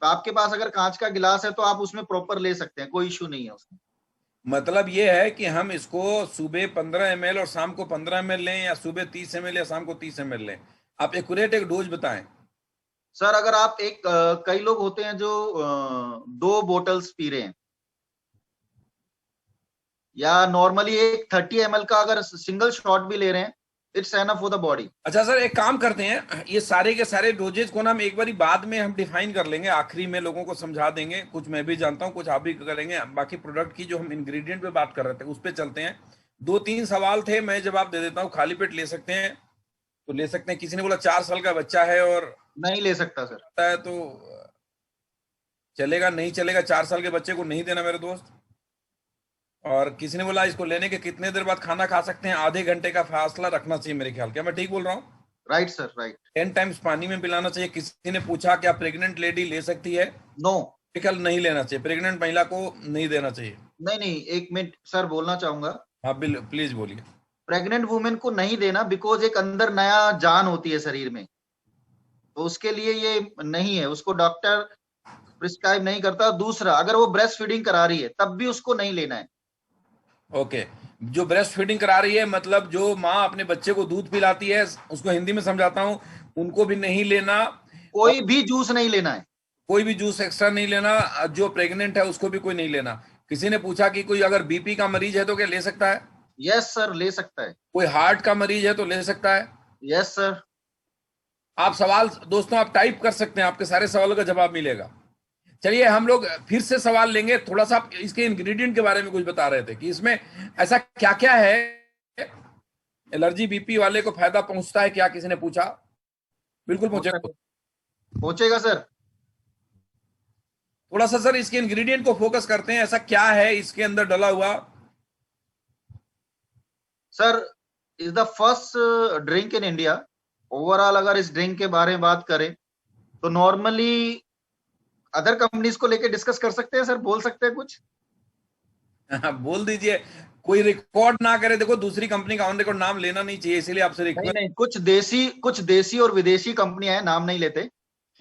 तो आपके पास अगर कांच का गिलास है तो आप उसमें प्रॉपर ले सकते हैं, कोई इश्यू नहीं है उसमें। मतलब ये है कि हम इसको सुबह 15 ml और शाम को 15 ml लें, या सुबह 30 ml या शाम को 30 ml लें? आप एक्यूरेट एक डोज बताएं। सर अगर आप कई लोग होते हैं जो 2 बोतल्स पी रहे हैं, या नॉर्मली एक 30 ml का अगर सिंगल शॉट भी ले रहे हैं, it's enough for the body. अच्छा सर, एक काम करते हैं, ये सारे के सारे डोजेज को ना हम एक बारी बाद में हम डिफाइन कर लेंगे, आखिरी में लोगों को समझा देंगे। कुछ मैं भी जानता हूँ, कुछ आप भी करेंगे। बाकी प्रोडक्ट की जो हम इंग्रेडिएंट पे बात कर रहे थे उस पे चलते हैं। 2-3 सवाल थे, मैं जवाब दे देता हूँ। खाली पेट ले सकते हैं तो ले सकते हैं। किसी ने बोला 4 साल का बच्चा है और नहीं ले सकता सर। है तो चलेगा, नहीं चलेगा? 4 साल के बच्चे को नहीं देना मेरे दोस्त। और किसी ने बोला इसको लेने के कितने देर बाद खाना खा सकते हैं? आधे घंटे का फासला रखना चाहिए मेरे ख्याल। क्या मैं ठीक बोल रहा हूँ? Right sir, right. 10 टाइम्स पानी में पिलाना चाहिए। किसी ने पूछा क्या प्रेग्नेंट लेडी ले सकती है? नो, ख्याल नहीं लेना चाहिए, प्रेग्नेंट महिला को नहीं देना चाहिए। नहीं नहीं, एक मिनट सर बोलना चाहूंगा। हाँ बिल, प्लीज बोलिए। प्रेग्नेंट वुमेन को नहीं देना, बिकॉज एक अंदर नया जान होती है शरीर में, तो उसके लिए ये नहीं है, उसको डॉक्टर प्रिस्क्राइब नहीं करता। दूसरा, अगर वो ब्रेस्ट फीडिंग करा रही है तब भी उसको नहीं लेना है। ओके, जो ब्रेस्ट फीडिंग करा रही है, मतलब जो माँ अपने बच्चे को दूध पिलाती है, उसको हिंदी में समझाता हूँ, उनको भी नहीं लेना। कोई भी जूस नहीं लेना है, कोई भी जूस एक्स्ट्रा नहीं लेना। जो प्रेग्नेंट है उसको भी कोई नहीं लेना। किसी ने पूछा कि कोई अगर बीपी का मरीज है तो क्या ले सकता है? यस सर, ले सकता है। कोई हार्ट का मरीज है तो ले सकता है। Yes sir. आप सवाल दोस्तों आप टाइप कर सकते हैं, आपके सारे सवालों का जवाब मिलेगा। चलिए हम लोग फिर से सवाल लेंगे। थोड़ा सा आप इसके इंग्रेडिएंट के बारे में कुछ बता रहे थे कि इसमें ऐसा क्या क्या है, एलर्जी बीपी वाले को फायदा पहुंचता है क्या? किसी ने पूछा। बिल्कुल पहुंचेगा, पहुंचेगा सर। थोड़ा सा सर इसके इंग्रेडिएंट को फोकस करते हैं, ऐसा क्या है इसके अंदर डला हुआ? Sir is the first drink in India. Overall अगर इस ड्रिंक के बारे में बात करें तो नॉर्मली अदर कंपनीज को लेके डिस्कस कर सकते हैं सर, बोल सकते हैं कुछ? बोल दीजिए, कोई रिकॉर्ड ना करे। देखो दूसरी कंपनी का ऑन रिकॉर्ड नाम लेना नहीं चाहिए, इसीलिए आपसे नहीं रिक्वेस्ट। नहीं, कुछ देसी और विदेशी कंपनियां हैं, नाम नहीं लेते।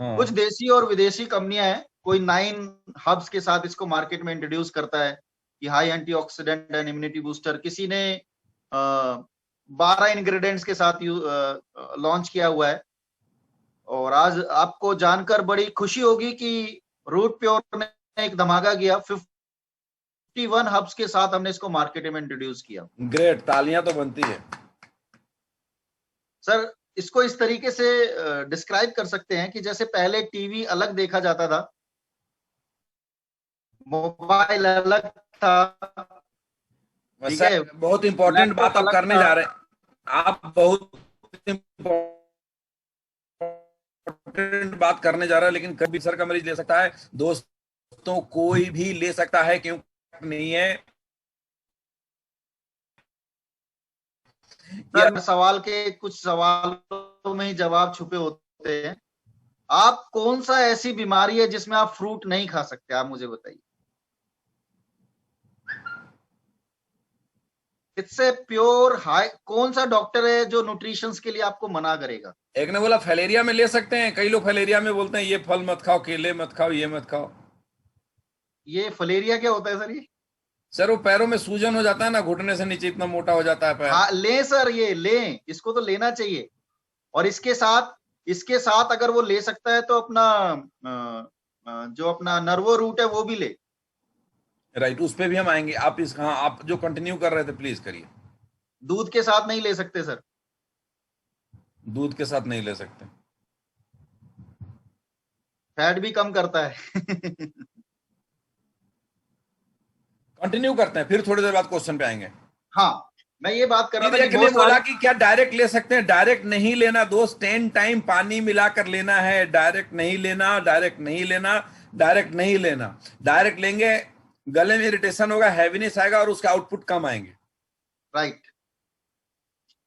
हाँ। कुछ देसी और विदेशी कंपनियां हैं। कोई 9 हब्स के साथ इसको मार्केट में इंट्रोड्यूस करता है कि high antioxidant and immunity booster. किसी ने 12 इंग्रेडिएंट्स के साथ लॉन्च किया हुआ है। और आज आपको जानकर बड़ी खुशी होगी कि रूट प्योर ने एक धमाका किया। 51 हब्स के साथ हमने इसको मार्केट में इंट्रोड्यूस किया। ग्रेट, तालियां तो बनती है। सर इसको इस तरीके से डिस्क्राइब कर सकते हैं कि जैसे पहले टीवी अलग देखा जाता था, मोबाइल अलग था, ठीक है, बहुत इंपॉर्टेंट बात आप करने जा रहे हैं। आप बहुत इंपॉर्टेंट बात करने जा रहे हैं, लेकिन कभी सर का मरीज ले सकता है दोस्तों, कोई भी ले सकता है, क्यों नहीं है? सर सवाल के कुछ सवालों में ही जवाब छुपे होते हैं। आप कौन सा ऐसी बीमारी है जिसमें आप फ्रूट नहीं खा सकते, आप मुझे बताइए। इससे प्योर हाई कौन सा डॉक्टर है जो न्यूट्रिशन के लिए आपको मना करेगा? एक ने बोला फैलेरिया में ले सकते हैं, कई लोग फैलेरिया में बोलते हैं ये फल मत खाओ, केले मत खाओ, ये मत खाओ। ये फलेरिया क्या होता है सर? ये सर वो पैरों में सूजन हो जाता है ना, घुटने से नीचे इतना मोटा हो जाता है पैर। हाँ लें सर, ये लें, इसको तो लेना चाहिए। और इसके साथ अगर वो ले सकता है तो अपना जो अपना नर्वो रूट है वो भी ले। राइट, उस पे भी हम आएंगे। आप इस, हाँ, आप जो कंटिन्यू कर रहे थे प्लीज करिए। दूध के साथ नहीं ले सकते सर? दूध के साथ नहीं ले सकते। फैट भी कम करता है। कंटिन्यू करते हैं, फिर थोड़ी देर बाद क्वेश्चन पे आएंगे। हाँ, मैं ये बात कर रहा था कि ने बोला कि क्या डायरेक्ट ले सकते हैं? डायरेक्ट नहीं लेना दोस्त, 10 टाइम पानी मिलाकर लेना है। डायरेक्ट नहीं लेना, डायरेक्ट नहीं लेना, डायरेक्ट नहीं लेना। डायरेक्ट लेंगे गले में इरिटेशन होगा, हैवीनेस आएगा और उसके आउटपुट कम आएंगे। राइट,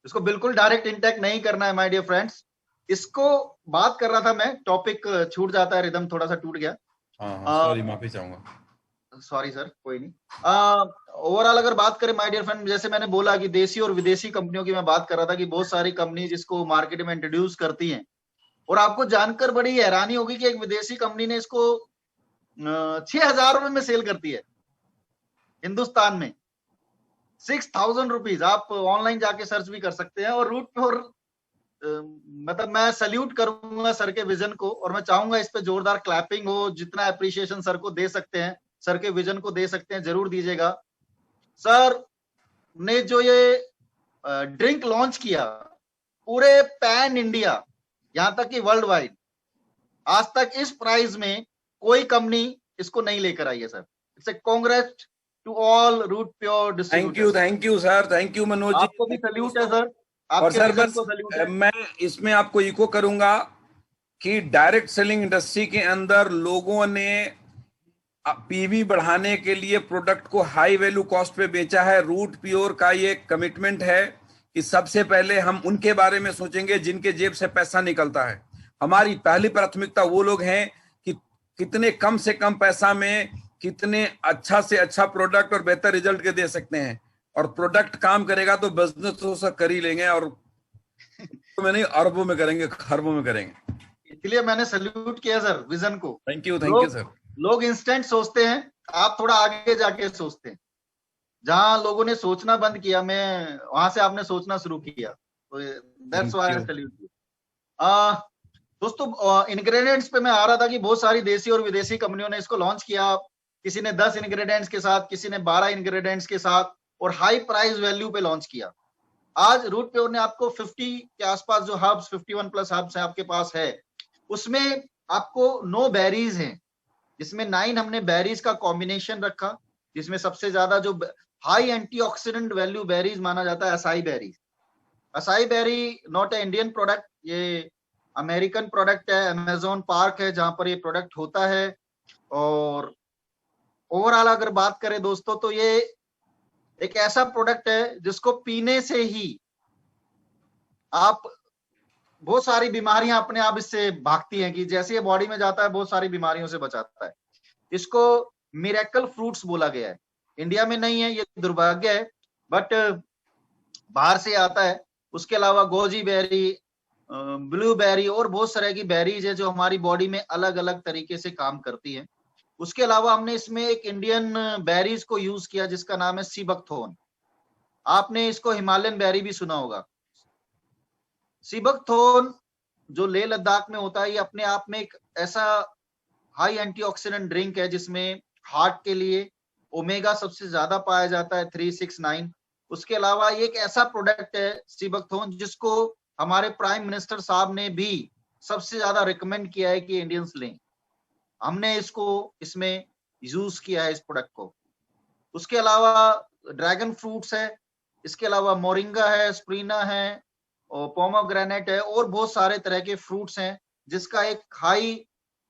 इसको बिल्कुल डायरेक्ट इंटेक नहीं करना है माय डियर फ्रेंड्स। इसको बात कर रहा था मैं, टॉपिक छूट जाता है, रिदम थोड़ा सा टूट गया। हाँ, सॉरी, माफी चाहूंगा। सॉरी सर, कोई नहीं। ओवरऑल अगर बात करें माय डियर फ्रेंड, जैसे मैंने बोला कि देसी और विदेशी कंपनियों की मैं बात कर रहा था कि बहुत सारी कंपनी जिसको मार्केट में इंट्रोड्यूस करती हैं, और आपको जानकर बड़ी हैरानी होगी कि एक विदेशी कंपनी ने इसको 6,000 रुपए में सेल करती है हिंदुस्तान में। 6,000 रुपीज। आप ऑनलाइन जाके सर्च भी कर सकते हैं। और रूट और मतलब मैं सल्यूट करूंगा सर के विजन को, और मैं चाहूंगा इस पे जोरदार क्लैपिंग हो। जितना अप्रिशिएशन सर को दे सकते हैं, सर के विजन को दे सकते हैं, जरूर दीजिएगा। सर ने जो ये ड्रिंक लॉन्च किया पूरे पैन इंडिया, यहां तक कि वर्ल्ड वाइड, आज तक इस प्राइस में कोई कंपनी इसको नहीं लेकर आई है sir. It's a congrats to all Root Pure distributors. Thank you sir, thank you Manoj ji. आपको भी सल्यूट है सर, और आपके सर विजन बस को सल्यूट है। मैं इसमें आपको इको करूंगा कि डायरेक्ट सेलिंग इंडस्ट्री के अंदर लोगों ने पीवी बढ़ाने के लिए प्रोडक्ट को हाई वैल्यू कॉस्ट पे बेचा है। रूट प्योर का ये कमिटमेंट है कि सबसे पहले हम उनके बारे में सोचेंगे जिनके जेब से पैसा निकलता है। हमारी पहली प्राथमिकता वो लोग हैं कि कितने कम से कम पैसा में कितने अच्छा से अच्छा प्रोडक्ट और बेहतर रिजल्ट के दे सकते हैं। और प्रोडक्ट काम करेगा तो बिजनेस तो सब कर ही लेंगे, और में नहीं अरबों में करेंगे, खरबों में करेंगे। इसलिए मैंने सल्यूट किया सर विजन को। Thank you sir. लोग इंस्टेंट सोचते हैं, आप थोड़ा आगे जाके सोचते हैं। जहां लोगों ने सोचना बंद किया, मैं वहां से आपने सोचना शुरू किया, तो that's why I salute you. दोस्तों, इंग्रेडिएंट्स पे मैं आ रहा था कि बहुत सारी देसी और विदेशी कंपनियों ने इसको लॉन्च किया। किसी ने 10 इंग्रेडिएंट्स के साथ, किसी ने 12 इंग्रेडिएंट्स के साथ, और हाई प्राइस वैल्यू पे लॉन्च किया। आज रूट प्योर ने आपको 50 के आसपास जो हर्ब्स, 51 प्लस हर्ब्स है आपके पास है, उसमें आपको 9 बेरीज हैं, जिसमें 9 हमने बेरीज का कॉम्बिनेशन रखा, जिसमें सबसे ज्यादा जो हाई एंटीऑक्सीडेंट वैल्यू बेरीज माना जाता है acai berry. Acai berry not a Indian product, ये अमेरिकन प्रोडक्ट है। अमेजोन पार्क है जहां पर ये प्रोडक्ट होता है। और ओवरऑल अगर बात करें दोस्तों, तो ये एक ऐसा प्रोडक्ट है जिसको पीने से ही आप बहुत सारी बीमारियां अपने आप इससे भागती हैं, कि जैसे ये बॉडी में जाता है बहुत सारी बीमारियों से बचाता है। इसको मिरेकल फ्रूट्स बोला गया है। इंडिया में नहीं है, ये दुर्भाग्य है, बट बाहर से आता है। उसके अलावा गोजी बेरी, ब्लूबेरी और बहुत सारे की बेरीज है जो हमारी बॉडी में अलग अलग तरीके से काम करती है। उसके अलावा हमने इसमें एक इंडियन बेरीज को यूज किया जिसका नाम है सीबकथोर्न। आपने इसको हिमालयन बेरी भी सुना होगा। सीबकथोर्न जो लेह लद्दाख में होता है, ये अपने आप में एक ऐसा हाई एंटीऑक्सीडेंट ड्रिंक है जिसमें हार्ट के लिए ओमेगा सबसे ज्यादा पाया जाता है, 369। उसके अलावा ये एक ऐसा प्रोडक्ट है सीबकथोर्न जिसको हमारे प्राइम मिनिस्टर साहब ने भी सबसे ज्यादा रिकमेंड किया है कि इंडियंस लें। हमने इसको इसमें यूज किया है इस प्रोडक्ट को। उसके अलावा ड्रैगन फ्रूट्स है, इसके अलावा मोरिंगा है, स्प्रीना है, और पोमोग्रेनेट है, और बहुत सारे तरह के फ्रूट्स हैं जिसका एक हाई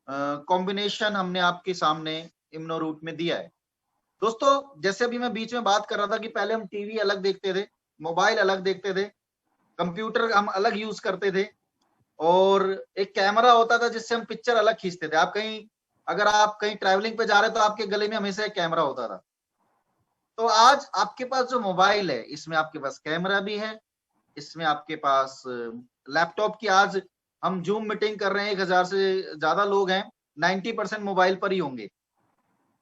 कॉम्बिनेशन हमने आपके सामने इम्नोरूट में दिया है। दोस्तों, जैसे अभी मैं बीच में बात कर रहा था कि पहले हम टीवी अलग देखते थे, मोबाइल अलग देखते थे, कंप्यूटर हम अलग यूज करते थे, और एक कैमरा होता था जिससे हम पिक्चर अलग खींचते थे। अगर आप कहीं ट्रैवलिंग पे जा रहे हो तो आपके गले में हमेशा एक कैमरा होता था। तो आज आपके पास जो मोबाइल है, इसमें आपके पास कैमरा भी है, इसमें आपके पास लैपटॉप की, आज हम जूम मीटिंग कर रहे हैं, 1000 से ज्यादा लोग हैं, 90% मोबाइल पर ही होंगे।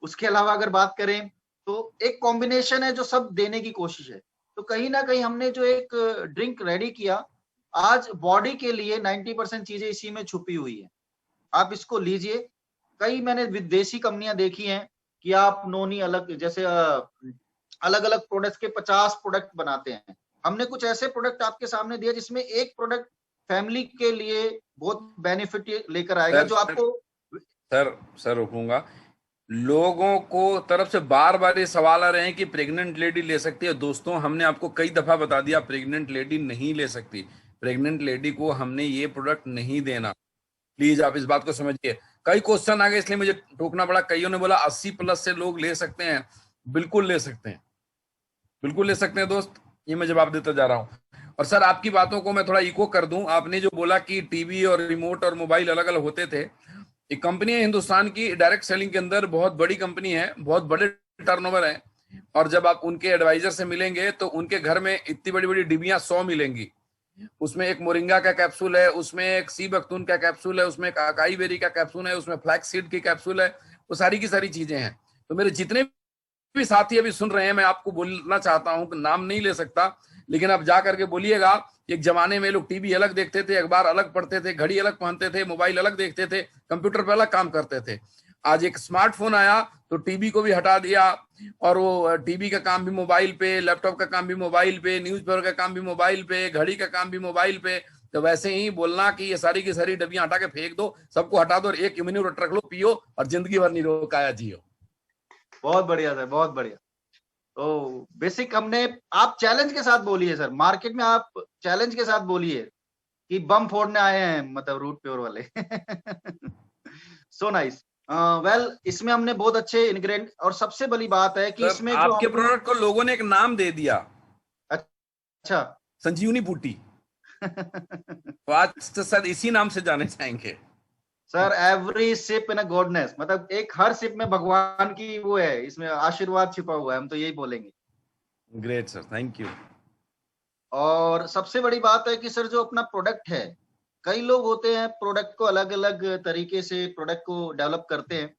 उसके अलावा अगर बात करें तो एक कॉम्बिनेशन है जो सब देने की कोशिश है। तो कहीं ना कहीं हमने जो एक ड्रिंक रेडी किया, आज बॉडी के लिए 90% चीजें इसी में छुपी हुई है। आप इसको लीजिए। कई मैंने विदेशी कंपनियां देखी हैं कि आप नोनी अलग, जैसे अलग अलग प्रोडक्ट्स के 50 प्रोडक्ट बनाते हैं। हमने कुछ ऐसे प्रोडक्ट आपके सामने दिया जिसमें एक प्रोडक्ट फैमिली के लिए बहुत बेनिफिट लेकर आएगा, जो आपको। सर रुकूंगा। लोगों को तरफ से बार बार ये सवाल आ रहे हैं कि प्रेग्नेंट लेडी ले सकती है। दोस्तों, हमने आपको कई दफा बता दिया, प्रेग्नेंट लेडी नहीं ले सकती। प्रेग्नेंट लेडी को हमने ये प्रोडक्ट नहीं देना। प्लीज आप इस बात को समझिए। कई क्वेश्चन आ गए, इसलिए मुझे टोकना पड़ा। कईयों ने बोला 80+ से लोग ले सकते हैं। बिल्कुल ले सकते हैं, बिल्कुल ले सकते हैं दोस्त, ये मैं जवाब देता जा रहा हूं। और सर, आपकी बातों को मैं थोड़ा इको कर दूं। आपने जो बोला कि टीवी और रिमोट और मोबाइल अलग अलग होते थे, एक कंपनी है हिंदुस्तान की, डायरेक्ट सेलिंग के अंदर बहुत बड़ी कंपनी है, बहुत बड़े टर्नओवर है। और जब आप उनके एडवाइजर से मिलेंगे तो उनके घर में इतनी बड़ी बड़ी डिबियां 100 मिलेंगी। उसमें एक मोरिंगा का कैप्सूल है, उसमें एक सी बख्तून का कैप्सूल है, उसमें एक अकाई बेरी का कैप्सूल है, उसमें फ्लैक्स सीड की कैप्सूल है। वो सारी की सारी चीजें हैं। तो मेरे जितने भी साथी अभी सुन रहे हैं, मैं आपको बोलना चाहता हूं कि नाम नहीं ले सकता, लेकिन आप जा करके बोलिएगा। एक जमाने में लोग टीवी अलग देखते थे, अखबार अलग पढ़ते थे, घड़ी अलग पहनते थे, मोबाइल अलग देखते थे, कंप्यूटर पर अलग काम करते थे। आज एक स्मार्टफोन आया तो टीवी को भी हटा दिया, और वो टीवी का काम भी मोबाइल पे, लैपटॉप का काम भी मोबाइल पे, न्यूज़पेपर का काम भी मोबाइल पे, घड़ी का काम भी मोबाइल पे। तो वैसे ही बोलना कि ये सारी की सारी डब्बियां हटा के फेंक दो, सबको हटा दो और एक इम्यूनिटी रख लो, पियो और जिंदगी भर निरोग जियो। बहुत बढ़िया सर, बहुत बढ़िया। तो बेसिक हमने, आप चैलेंज के साथ बोलिए सर, मार्केट में आप चैलेंज के साथ बोलिए कि बम फोड़ने आए हैं, मतलब रूट प्योर वाले। So nice. वेल, इसमें हमने बहुत अच्छे इंग्रेडिएंट, और सबसे बड़ी बात है कि इसमें जो आपके प्रोडक्ट को लोगों ने एक नाम दे दिया। अच्छा, संजीवनी बूटी। तो आज तो सर इसी नाम से जाने चाहेंगे सर। एवरी सिप इन अ गॉडनेस, मतलब एक हर सिप में भगवान की वो है, इसमें आशीर्वाद छिपा हुआ है, हम तो यही बोलेंगे। Great sir, thank you. और सबसे बड़ी बात है कि सर जो अपना प्रोडक्ट है, कई लोग होते हैं प्रोडक्ट को अलग अलग तरीके से प्रोडक्ट को डेवलप करते हैं।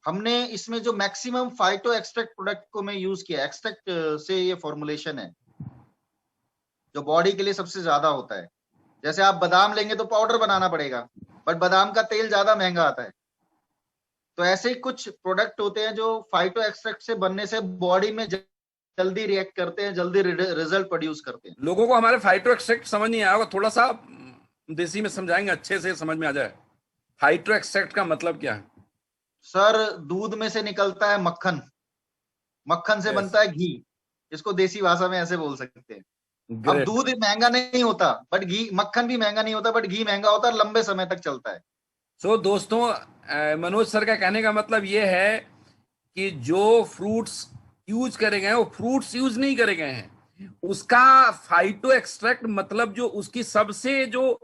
हमने इसमें जो मैक्सिमम फाइटो एक्सट्रैक्ट प्रोडक्ट को मैं यूज किया, एक्सट्रैक्ट से ये फॉर्मुलेशन है जो बॉडी के लिए सबसे ज्यादा होता है। जैसे आप बादाम लेंगे तो पाउडर बनाना पड़ेगा, बट बादाम का तेल ज्यादा महंगा आता है। तो ऐसे ही कुछ प्रोडक्ट होते हैं जो फाइटो एक्सट्रैक्ट से बनने से बॉडी में जल्दी रिएक्ट करते हैं, जल्दी रिजल्ट प्रोड्यूस करते हैं। लोगों को हमारे फाइटो एक्सट्रैक्ट समझ नहीं आया होगा, थोड़ा सा देसी में समझाएंगे, अच्छे से समझ में आ जाए। फाइटो एक्सट्रैक्ट का मतलब क्या है? सर, दूध में से निकलता है मक्खन, मक्खन से बनता है घी। इसको देसी भाषा में ऐसे बोल सकते हैं। अब दूध महंगा नहीं होता, बट घी, मक्खन भी महंगा नहीं होता, बट घी महंगा होता है, लंबे समय तक चलता है। सो दोस्तों, मनोज सर का कहने का मतलब ये है कि जो फ्रूट्स यूज करे गए हैं वो फ्रूट्स यूज नहीं करे गए हैं, उसका फाइटो एक्सट्रैक्ट मतलब जो उसकी सबसे जो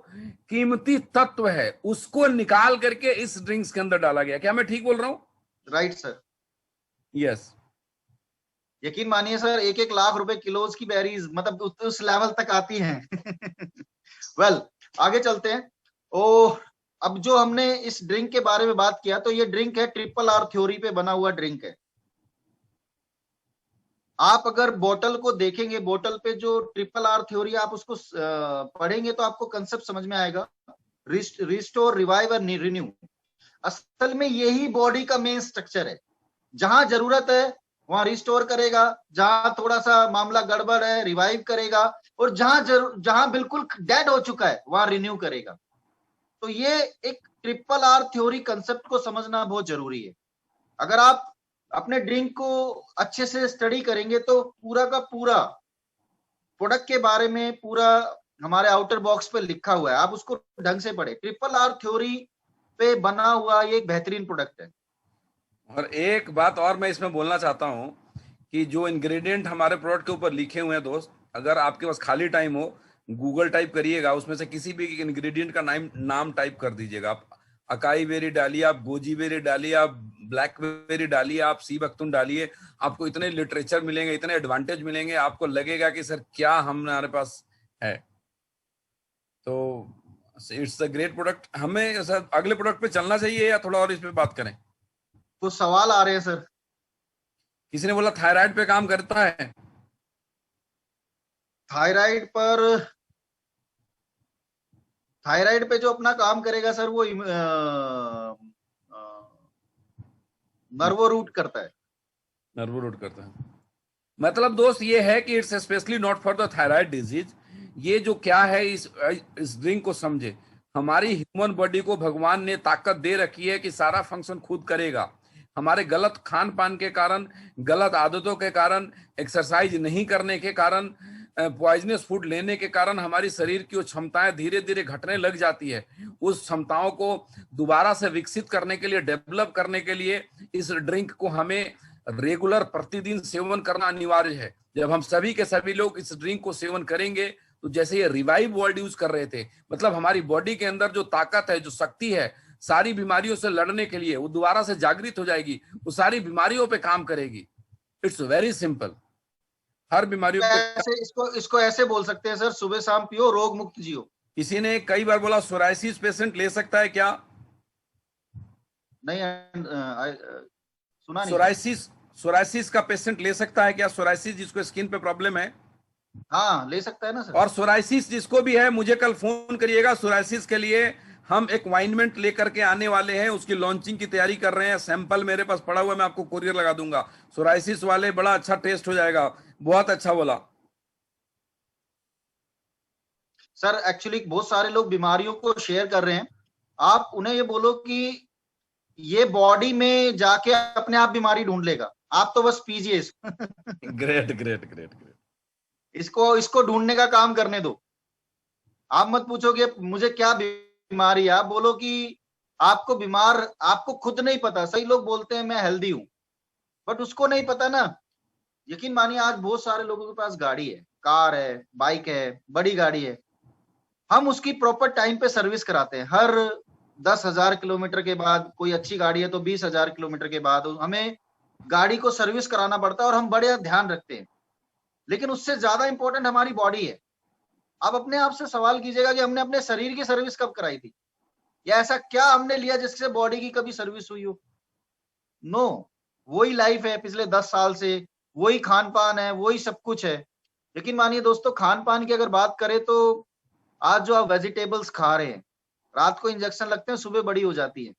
कीमती तत्व है उसको निकाल करके इस ड्रिंक्स के अंदर डाला गया। क्या मैं ठीक बोल रहा हूं? Right sir, yes. यकीन मानिए सर, 1-1 लाख रुपए किलोज की बेरीज, मतलब उस लेवल तक आती हैं। वेल, आगे चलते हैं। अब जो हमने इस ड्रिंक के बारे में बात किया, तो ये ड्रिंक है ट्रिपल आर थ्योरी पे बना हुआ ड्रिंक है। आप अगर बोतल को देखेंगे, बोतल पे जो ट्रिपल आर थ्योरी, आप उसको पढ़ेंगे तो आपको कंसेप्ट समझ में आएगा। रिस्टोर, रिवाइव और रिन्यू। असल में यही बॉडी का मेन स्ट्रक्चर है। जहां जरूरत है वहां रिस्टोर करेगा, जहां थोड़ा सा मामला गड़बड़ है रिवाइव करेगा, और जहां बिल्कुल डेड हो चुका है वहां रिन्यू करेगा। तो ये एक ट्रिपल आर थ्योरी कंसेप्ट को समझना बहुत जरूरी है। अगर आप अपने ड्रिंक को अच्छे से स्टडी करेंगे तो पूरा का पूरा प्रोडक्ट के बारे में पूरा हमारे आउटर बॉक्स पे लिखा हुआ है, आप उसको ढंग से पढ़े। ट्रिपल आर थ्योरी पे बना हुआ ये एक बेहतरीन प्रोडक्ट है। और एक बात और मैं इसमें बोलना चाहता हूं कि जो इंग्रेडिएंट हमारे प्रोडक्ट के ऊपर लिखे हुए हैं दोस्त, अगर आपके पास खाली टाइम हो, गूगल टाइप करिएगा, उसमें से किसी भी इंग्रेडिएंट का नाम टाइप कर दीजिएगा। अकाई बेरी डालिए, आप गोजी बेरी डालिए, आप ब्लैकबेरी डालिए, आप सी बख्तून डालिए, आपको इतने लिटरेचर मिलेंगे, इतने एडवांटेज मिलेंगे, आपको लगेगा कि सर क्या हमारे पास है। तो इट्स अ ग्रेट प्रोडक्ट। हमें सर अगले प्रोडक्ट पे चलना चाहिए या थोड़ा और इस पे बात करें? कुछ सवाल आ रहे हैं सर। किसी ने बोला थायराइड पे काम करता है। थायराइड पे जो अपना काम करेगा सर, वो नर्वो रूट करता है। नर्वो रूट करता है। मतलब दोस्त ये है कि it's specially not for the thyroid disease. ये जो क्या है, इस ड्रिंक को समझे। हमारी ह्यूमन बॉडी को भगवान ने ताकत दे रखी है कि सारा फंक्शन खुद करेगा। हमारे गलत खान पान के कारण, गलत आदतों के कारण, एक्सरसाइज नहीं करने के कारण, पॉइजनस फूड लेने के कारण हमारी शरीर की वो क्षमताएं धीरे धीरे घटने लग जाती है। उस क्षमताओं को दोबारा से विकसित करने के लिए, डेवलप करने के लिए इस ड्रिंक को हमें रेगुलर प्रतिदिन सेवन करना अनिवार्य है। जब हम सभी के सभी लोग इस ड्रिंक को सेवन करेंगे तो जैसे ये रिवाइव वर्ड यूज कर रहे थे, मतलब हमारी बॉडी के अंदर जो ताकत है, जो शक्ति है, सारी बीमारियों से लड़ने के लिए वो दोबारा से जागृत हो जाएगी, वो सारी बीमारियों पे काम करेगी। It's very simple. हर बीमारियों पे ऐसे इसको ऐसे बोल सकते हैं सर, सुबह शाम पियो, रोग मुक्त जियो। किसी ने कई बार बोला सोराइसिस पेशेंट ले सकता है क्या? नहीं, सुना नहीं सर। सोराइसिस का पेशेंट ले सकता है क्या? सोराइसिस जिसको स्किन पे प्रॉब्लम है, हाँ ले सकता है ना सर। और सोराइसिस जिसको भी है, मुझे कल फोन करिएगा। सोराइसिस के लिए हम एक वाइनमेंट लेकर के आने वाले हैं, उसकी लॉन्चिंग की तैयारी कर रहे हैं। सैंपल मेरे पास पड़ा हुआ है, मैं आपको कोरियर लगा दूंगा। सोराइसिस वाले बड़ा अच्छा टेस्ट हो जाएगा। बहुत अच्छा बोला सर। एक्चुअली बहुत सारे लोग बीमारियों को शेयर कर रहे हैं, आप उन्हें ये बोलो कि ये बॉडी में जाके अपने आप बीमारी ढूंढ लेगा, आप तो बस पीजिए ग्रेट ग्रेट ग्रेट ग्रेट। इसको ढूंढने का काम करने दो। आप मत पूछोगे मुझे क्या बीमारी है, आप बोलो कि आपको खुद नहीं पता। सही लोग बोलते हैं मैं हेल्दी हूं, बट उसको नहीं पता ना। यकीन मानिए आज बहुत सारे लोगों के पास गाड़ी है, कार है, बाइक है, बड़ी गाड़ी है, हम उसकी प्रॉपर टाइम पे सर्विस कराते हैं। हर 10,000 किलोमीटर के बाद, कोई अच्छी गाड़ी है तो 20,000 किलोमीटर के बाद हमें गाड़ी को सर्विस कराना पड़ता है, और हम बड़े ध्यान रखते हैं। लेकिन उससे ज्यादा इंपॉर्टेंट हमारी बॉडी है। आप अपने आप से सवाल कीजिएगा कि हमने अपने शरीर की सर्विस कब कराई थी, या ऐसा क्या हमने लिया जिससे बॉडी की कभी सर्विस हुई हो? नो, वही लाइफ है पिछले 10 साल से, वही खान पान है, वही सब कुछ है। लेकिन मानिए दोस्तों, खान पान की अगर बात करें तो आज जो आप वेजिटेबल्स खा रहे हैं, रात को इंजेक्शन लगते हैं, सुबह बड़ी हो जाती है।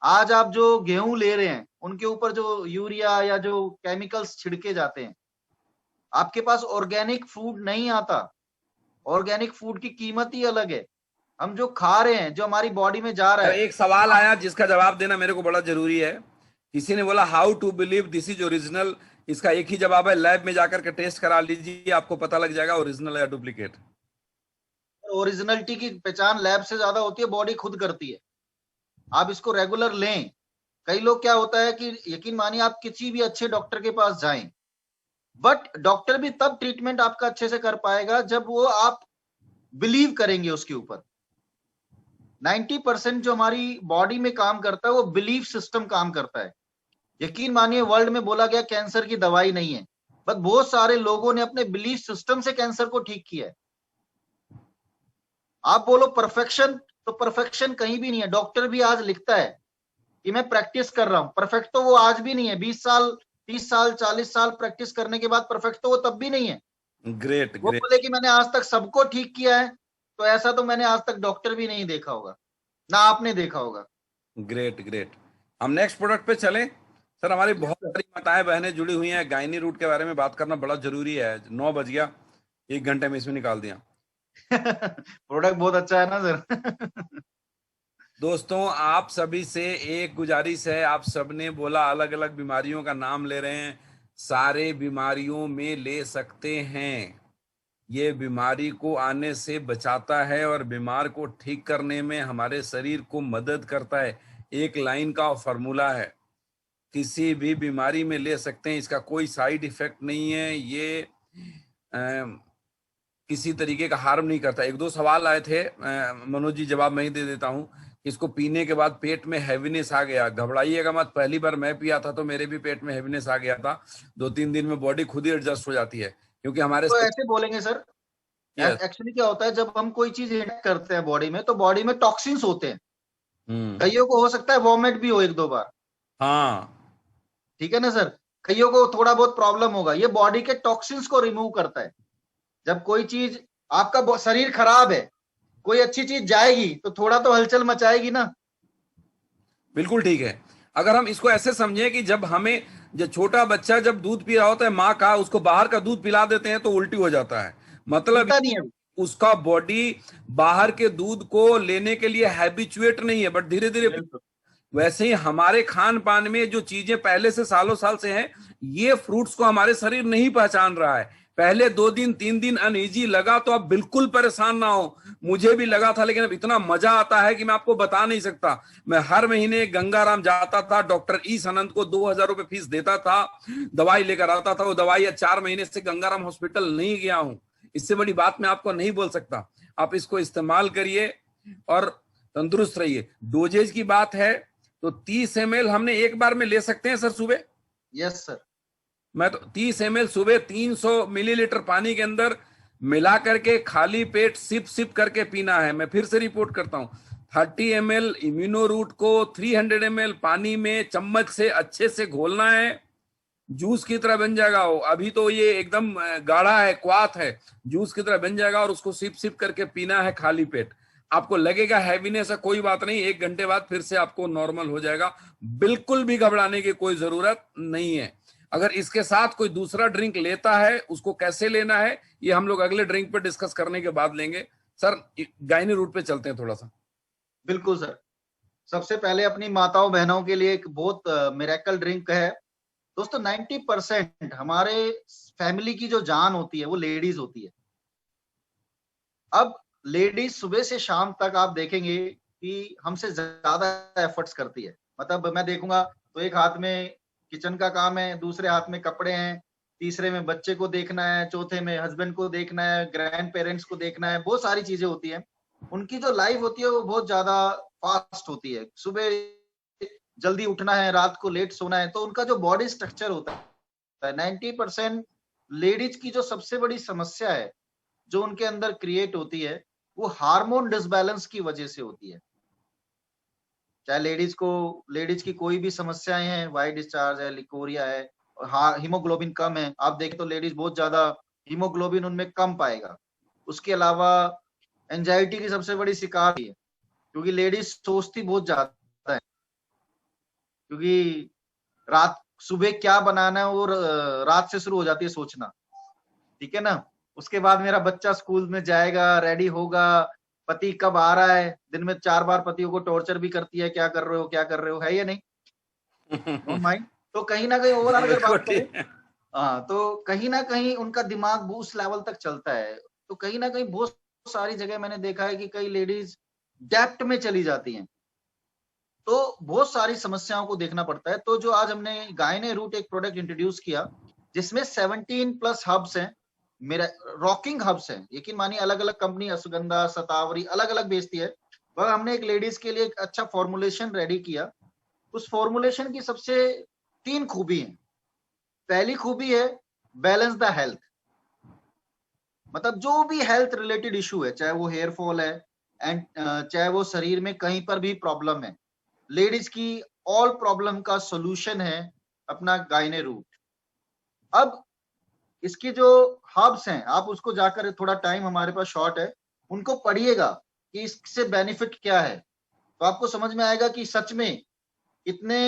आज आप जो गेहूं ले रहे हैं, उनके ऊपर जो यूरिया या जो केमिकल्स छिड़के जाते हैं, आपके पास ऑर्गेनिक फूड नहीं आता। ऑर्गेनिक फूड की कीमत ही अलग है। हम जो खा रहे हैं, जो हमारी बॉडी में जा रहा है। एक सवाल आया जिसका जवाब देना मेरे को बड़ा जरूरी है। किसी ने बोला how to believe this is original. इसका एक ही जवाब है, लैब में जाकर के टेस्ट करा लीजिए, आपको पता लग जाएगा ओरिजिनल या डुप्लीकेट। ओरिजिनलिटी की पहचान लैब से ज्यादा होती है, बॉडी खुद करती है। आप इसको रेगुलर लें। कई लोग क्या होता है कि यकीन मानिए आप किसी भी अच्छे डॉक्टर के पास जाएं, बट डॉक्टर भी तब ट्रीटमेंट आपका अच्छे से कर पाएगा जब वो आप बिलीव करेंगे उसके ऊपर। 90% जो हमारी बॉडी में काम करता है वो बिलीफ सिस्टम काम करता है। यकीन मानिए वर्ल्ड में बोला गया कैंसर की दवाई नहीं है, बट बहुत सारे लोगों ने अपने बिलीफ सिस्टम से कैंसर को ठीक किया है। आप बोलो परफेक्शन, तो परफेक्शन कहीं भी नहीं है। डॉक्टर भी आज लिखता है कि मैं प्रैक्टिस कर रहा हूं, परफेक्ट तो वो आज भी नहीं है। 20 साल, 30 साल, 40 साल प्रैक्टिस करने के बाद परफेक्ट तो वो तब भी नहीं है। ग्रेट वो ग्रेट बोले कि मैंने आज तक सबको ठीक किया है, तो ऐसा तो मैंने आज तक डॉक्टर भी नहीं देखा होगा, ना आपने देखा होगा। Great great. हम नेक्स्ट प्रोडक्ट पे चलें। सर हमारी बहुत सारी माताएं बहनें जुड़ी हुई हैं, गायनी रूट के बारे में बात करना बड़ा जरूरी है। 9 बज गया, 1 घंटे में इसमें निकाल दिया। प्रोडक्ट बहुत अच्छा है ना सर। दोस्तों आप सभी से एक गुजारिश है, आप सबने बोला अलग अलग बीमारियों का नाम ले रहे हैं, सारे बीमारियों में ले सकते हैं। ये बीमारी को आने से बचाता है और बीमार को ठीक करने में हमारे शरीर को मदद करता है। एक लाइन का फॉर्मूला है, किसी भी बीमारी में ले सकते हैं, इसका कोई साइड इफेक्ट नहीं है, ये किसी तरीके का हार्म नहीं करता। 1-2 सवाल आए थे, मनोज जी जवाब मैं ही दे देता हूं इसको पीने के बाद पेट में हैवीनेस आ गया, घबराइएगा मत। पहली बार मैं पिया था तो मेरे भी पेट में हैवीनेस आ गया था। 2-3 दिन में बॉडी खुद ही एडजस्ट हो जाती है, क्योंकि हमारे तो ऐसे बोलेंगे सर, यस। एक्चुअली क्या होता है जब हम कोई चीज इंजेक्ट करते हैं बॉडी में, तो बॉडी में टॉक्सिन्स होते हैं। हम्म। कईयों को हो सकता है वॉमिट भी हो 1-2 बार, हाँ ठीक है ना सर। कईयों को थोड़ा बहुत प्रॉब्लम होगा, ये बॉडी के टॉक्सिन्स को रिमूव करता है। जब कोई चीज, आपका शरीर खराब है, कोई अच्छी चीज जाएगी तो थोड़ा तो हलचल मचाएगी ना। बिल्कुल ठीक है। अगर हम इसको ऐसे समझें कि जब हमें, जब छोटा बच्चा जब दूध पी रहा होता है माँ का, उसको बाहर का दूध पिला देते हैं तो उल्टी हो जाता है, मतलब पता नहीं है। उसका बॉडी बाहर के दूध को लेने के लिए हैबिचुएट नहीं है, बट धीरे धीरे। वैसे ही हमारे खान पान में जो चीजें पहले से सालों साल से हैं, ये फ्रूट्स को हमारे शरीर नहीं पहचान रहा है। पहले 2 दिन 3 दिन अनईजी लगा तो आप बिल्कुल परेशान ना हो, मुझे भी लगा था, लेकिन अब इतना मजा आता है कि मैं आपको बता नहीं सकता। मैं हर महीने गंगाराम जाता था, डॉक्टर ई सनंद को 2000 रुपए फीस देता था, दवाई लेकर आता था। वो दवाई 4 महीने से गंगाराम हॉस्पिटल नहीं गया हूं। इससे बड़ी बात मैं आपको नहीं बोल सकता। आप इसको इस्तेमाल करिए और तंदुरुस्त रहिए। डोजेज की बात है तो 30 ml हमने एक बार में ले सकते हैं सर सुबह? Yes sir. मैं तो 30 ml सुबह 300 मिलीलीटर पानी के अंदर मिला करके खाली पेट सिप सिप करके पीना है। मैं फिर से रिपोर्ट करता हूं, 30 ml इम्यूनो रूट को 300 ml पानी में चम्मच से अच्छे से घोलना है, जूस की तरह बन जाएगा वो। अभी तो ये एकदम गाढ़ा है, क्वाथ है, जूस की तरह बन जाएगा और उसको सिप सिप करके पीना है खाली पेट। आपको लगेगा हैवीनेस है, कोई बात नहीं, 1 घंटे बाद फिर से आपको नॉर्मल हो जाएगा। बिल्कुल भी घबराने की कोई जरूरत नहीं है। अगर इसके साथ कोई दूसरा ड्रिंक लेता है, उसको कैसे लेना है ये हम लोग अगले ड्रिंक पर डिस्कस करने के बाद लेंगे। सर गायनी रूट पे चलते हैं थोड़ा सा। बिल्कुल सर। सबसे पहले अपनी माताओं बहनों के लिए एक बहुत मिरेकल ड्रिंक है दोस्तों। 90% हमारे फैमिली की जो जान होती है वो लेडीज होती है। अब लेडीज सुबह से शाम तक आप देखेंगे कि हमसे ज्यादा एफर्ट्स करती है। मतलब मैं देखूंगा तो एक हाथ में किचन का काम है, दूसरे हाथ में कपड़े हैं, तीसरे में बच्चे को देखना है, चौथे में हस्बैंड को देखना है, ग्रैंड पेरेंट्स को देखना है, बहुत सारी चीजें होती हैं। उनकी जो लाइफ होती है वो बहुत ज्यादा फास्ट होती है। सुबह जल्दी उठना है, रात को लेट सोना है, तो उनका जो बॉडी स्ट्रक्चर होता है, 90% लेडीज की जो सबसे बड़ी समस्या है जो उनके अंदर क्रिएट होती है, वो हार्मोन डिसबैलेंस की वजह से होती है। चाहे लेडीज की कोई भी समस्याएं हैं, वाइट डिस्चार्ज है, लिकोरिया है, हीमोग्लोबिन कम है, आप देखें तो लेडीज बहुत ज्यादा हीमोग्लोबिन उनमें कम पाएगा। उसके अलावा एंजाइटी की सबसे बड़ी शिकार है, क्योंकि लेडीज सोचती बहुत ज्यादा है, क्योंकि रात सुबह क्या बनाना है और रात से शुरू हो जाती है सोचना, ठीक है ना। उसके बाद मेरा बच्चा स्कूल में जाएगा, रेडी होगा, पति कब आ रहा है, दिन में 4 बार पतियों को टॉर्चर भी करती है, क्या कर रहे हो क्या कर रहे हो, है या नहीं? Don't mind. तो कहीं ना कहीं ओवरऑल अगर बात करें, हाँ, तो कहीं ना कहीं उनका दिमाग बूस्ट लेवल तक चलता है। तो कहीं ना कहीं बहुत सारी जगह मैंने देखा है कि कई लेडीज डेप्थ में चली जाती हैं, तो बहुत सारी समस्याओं को देखना पड़ता है। तो जो आज हमने गायने रूट एक प्रोडक्ट इंट्रोड्यूस किया जिसमें 17+ हब्स हैं, मेरा रॉकिंग हब्स हैं, यकीन मानिए अलग अलग कंपनी असुगंधा, शतावरी अलग अलग बेचती है, पर हमने एक लेडीज के लिए एक अच्छा फॉर्मुलेशन रेडी किया। उस फॉर्मुलेशन की सबसे 3 खूबी है। पहली खूबी है बैलेंस द हेल्थ, मतलब जो भी हेल्थ रिलेटेड इशू है, चाहे वो हेयर फॉल है एंड चाहे वो शरीर में कहीं पर भी प्रॉब्लम है, लेडीज की ऑल प्रॉब्लम का सॉल्यूशन है अपना गायने रूट। अब इसकी जो हब्स हैं, आप उसको जाकर, थोड़ा टाइम हमारे पास शॉर्ट है, उनको पढ़िएगा कि इससे बेनिफिट क्या है, तो आपको समझ में आएगा कि सच में इतने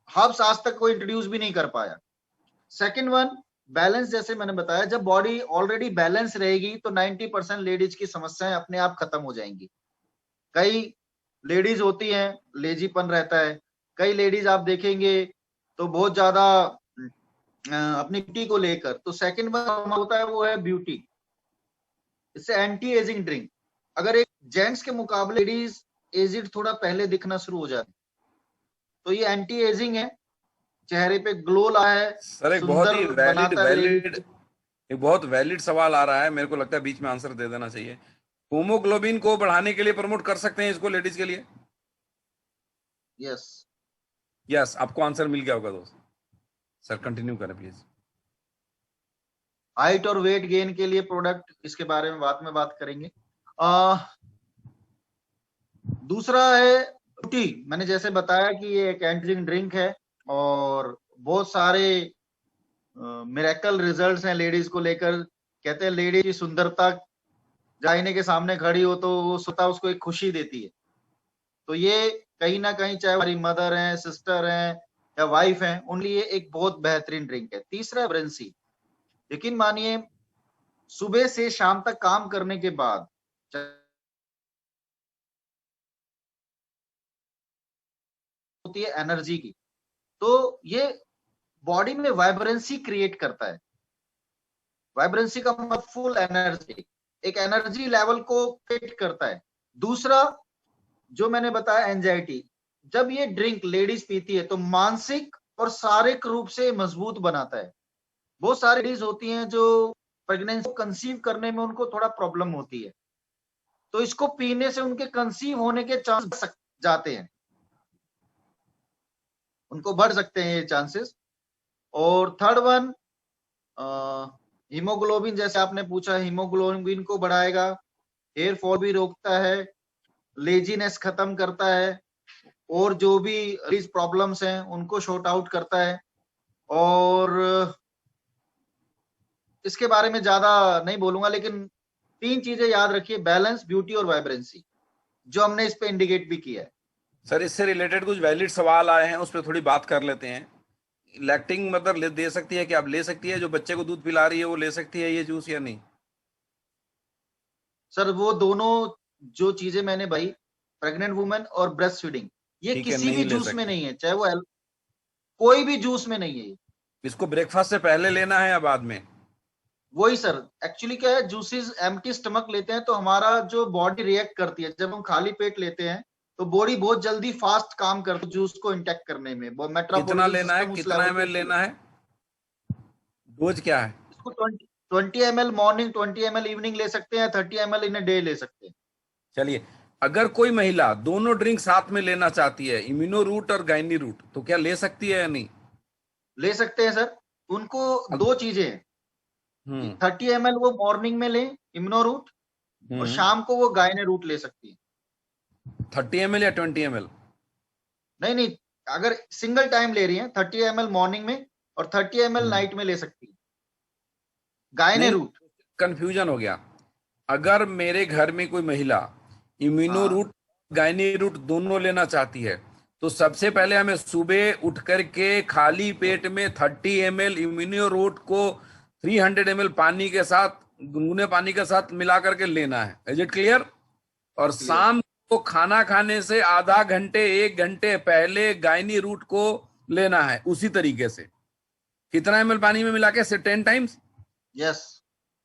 हब्स आज तक कोई इंट्रोड्यूस भी नहीं कर पाया। सेकंड वन, बैलेंस, जैसे मैंने बताया, जब बॉडी ऑलरेडी बैलेंस रहेगी तो 90% लेडीज की समस्याएं अपने आप खत्म हो जाएंगी। कई लेडीज होती हैं लेजीपन रहता है, कई लेडीज आप देखेंगे तो बहुत ज्यादा अपनी ब्यूटी को लेकर, तो सेकंड वन होता है वो है ब्यूटी। इससे एंटी एजिंग ड्रिंक, अगर एक जेंट्स के मुकाबले लेडीज एजिड थोड़ा पहले दिखना शुरू हो जाती, तो ये एंटी एजिंग है, चेहरे पे ग्लो लाया है, सर एक बहुत वैलिड सवाल आ रहा है, मेरे को लगता है बीच में आंसर दे देना चाहिए। होमोग्लोबिन को बढ़ाने के लिए प्रमोट कर सकते हैं इसको लेडीज के लिए? यस। यस, आपको आंसर मिल गया होगा दोस्त। सर कंटिन्यू करें प्लीज। हाइट और वेट गेन के लिए प्रोडक्ट, इसके बारे में बाद में बात करेंगे। दूसरा है फ्रूटी। मैंने जैसे बताया कि ये एक एंटी ड्रिंक है और बहुत सारे मिरेकल रिजल्ट्स हैं लेडीज को लेकर। कहते हैं लेडीज की सुंदरता आईने के सामने खड़ी हो तो वो स्वतः उसको एक खुशी देती है। तो ये कहीं ना कहीं चाहे हमारी मदर है, सिस्टर है या वाइफ है, उनके लिए एक बहुत बेहतरीन ड्रिंक है। तीसरा है ब्रेंसी। यकीन मानिए सुबह से शाम तक काम करने के बाद होती है एनर्जी की, तो ये बॉडी में वाइब्रेंसी क्रिएट करता है। वाइब्रेंसी का मतलब फुल एनर्जी, एक एनर्जी लेवल को क्रिएट करता है। दूसरा जो मैंने बताया एंजाइटी, जब ये ड्रिंक लेडीज पीती है तो मानसिक और शारीरिक रूप से मजबूत बनाता है। बहुत सारी लेडीज होती हैं जो प्रेगनेंसी को कंसीव करने में उनको थोड़ा प्रॉब्लम होती है, तो इसको पीने से उनके कंसीव होने के चांस जाते हैं, उनको बढ़ सकते हैं ये चांसेस। और थर्ड वन हीमोग्लोबिन, जैसे आपने पूछा, हीमोग्लोबिन को बढ़ाएगा, हेयर फॉल भी रोकता है, लेजीनेस खत्म करता है, और जो भी प्रॉब्लम्स हैं उनको शॉर्ट आउट करता है। और इसके बारे में ज्यादा नहीं बोलूंगा, लेकिन 3 चीजें याद रखिए, बैलेंस, ब्यूटी और वाइब्रेंसी, जो हमने इस पे इंडिकेट भी किया है। सर इससे रिलेटेड कुछ वैलिड सवाल आए हैं, उस पर थोड़ी बात कर लेते हैं। लैक्टिंग मदर दे सकती है कि आप ले सकती है, जो बच्चे को दूध पिला रही है वो ले सकती है ये जूस या नहीं? सर वो दोनों जो चीजें मैंने भाई, प्रेग्नेंट वुमेन और ब्रेस्ट फीडिंग, ये किसी भी जूस में नहीं है, चाहे वो कोई भी जूस में नहीं है ये। इसको ब्रेकफास्ट से पहले लेना है या बाद में? वही सर, एक्चुअली क्या है, जूसेस एम्प्टी स्टमक लेते हैं तो हमारा जो बॉडी रिएक्ट करती है, जब हम खाली पेट लेते हैं तो बॉडी बहुत जल्दी फास्ट काम करती है जूस को इंटेक्ट करने में। कितना लेना है, कितना ml लेना है, डोज क्या है? इसको 20 ml मॉर्निंग, 20 ml इवनिंग ले सकते हैं, 30 ml इन डे ले सकते हैं। चलिए, अगर कोई महिला दोनों ड्रिंक साथ में लेना चाहती है, इम्यूनो रूट और गायनी रूट, तो क्या ले सकती है या नहीं? ले सकते हैं सर। उनको 2 चीजें हैं, 30 ml वो मॉर्निंग में लें इम्यूनो रूट, और शाम को वो गायने रूट ले सकती है। 30 ml या 20 ml? नहीं, अगर सिंगल टाइम ले रही है 30 ml मॉर्निंग में और 30 ml नाइट में ले सकती है गायने रूट। कंफ्यूजन हो गया। अगर मेरे घर में कोई महिला इम्यूनो रूट, गायनी रूट दोनों लेना चाहती है, तो सबसे पहले हमें सुबह उठ करके खाली पेट में 30 ml इम्यूनो रूट को 300 ml पानी के साथ, गुनगुने पानी के साथ मिला करके लेना है। Is it clear? और शाम को खाना खाने से आधा घंटे 1 घंटे पहले गायनी रूट को लेना है उसी तरीके से। कितना ml पानी में मिला के? 10 टाइम्स। यस।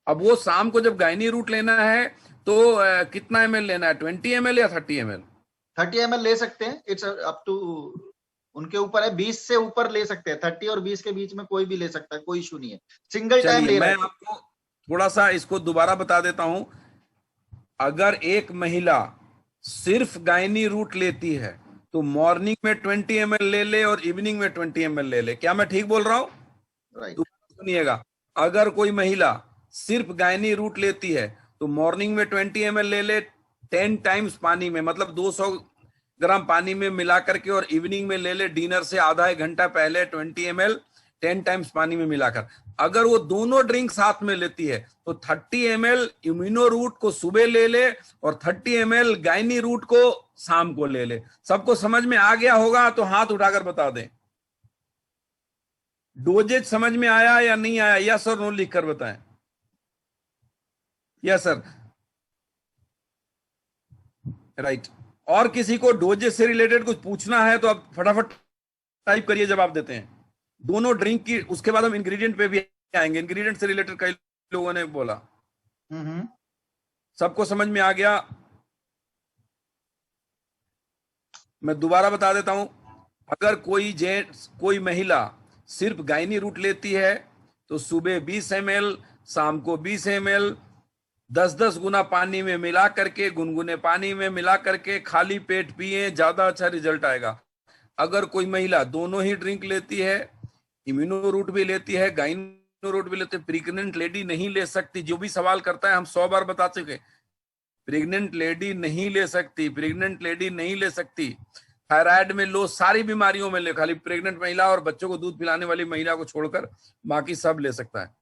अब वो शाम को जब गायनी रूट लेना है तो कितना ml लेना है, 20 ml या 30 ml? 30 ml ले सकते हैं, इट्स अप टू उनके ऊपर है। 20 से ऊपर ले सकते हैं, 30 और 20 के बीच में कोई भी ले सकता है, कोई इशू नहीं है। सिंगल टाइम ले रहा है। मैं आपको थोड़ा सा इसको दोबारा बता देता हूं। अगर एक महिला सिर्फ गायनी रूट लेती है तो मॉर्निंग में 20 ml ले ले और इवनिंग में 20 ml ले ले। क्या मैं ठीक बोल रहा हूं? राइट। सुनिएगा, अगर कोई महिला सिर्फ गायनी रूट लेती है तो मॉर्निंग में 20 ml ले ले 10 टाइम्स पानी में, मतलब 200 ग्राम पानी में मिला करके, और इवनिंग में ले ले डिनर से आधा 1 घंटा पहले 20 ml 10 टाइम्स पानी में मिलाकर। अगर वो दोनों ड्रिंक साथ में लेती है तो 30 ml इम्यूनो रूट को सुबह ले ले और 30 ml गायनी रूट को शाम को ले ले। सबको समझ में आ गया होगा तो हाथ उठाकर बता दें। डोजेज समझ में आया या नहीं आया? यस और नो लिख कर बताएं। Yes sir, right. और किसी को डोजेज से रिलेटेड कुछ पूछना है तो आप फटाफट टाइप करिए, जवाब देते हैं। दोनों ड्रिंक की, उसके बाद हम इंग्रेडिएंट पे भी आएंगे। इंग्रेडिएंट से रिलेटेड कई लोगों ने बोला। सबको समझ में आ गया? मैं दोबारा बता देता हूं। अगर कोई महिला सिर्फ गायनी रूट लेती है तो सुबह 20 ml, शाम को 20 ml, 10-10 गुना पानी में मिला करके, गुनगुने पानी में मिला करके खाली पेट पिए, ज्यादा अच्छा रिजल्ट आएगा। अगर कोई महिला दोनों ही ड्रिंक लेती है, इम्यूनो रूट भी लेती है, गाइनो रूट भी लेती है, प्रेग्नेंट लेडी नहीं ले सकती। जो भी सवाल करता है हम 100 बार बता चुके, प्रेग्नेंट लेडी नहीं ले सकती, प्रेग्नेंट लेडी नहीं ले सकती। थायराइड में लो, सारी बीमारियों में ले, खाली प्रेग्नेंट महिला और बच्चों को दूध पिलाने वाली महिला को छोड़कर बाकी सब ले सकता है।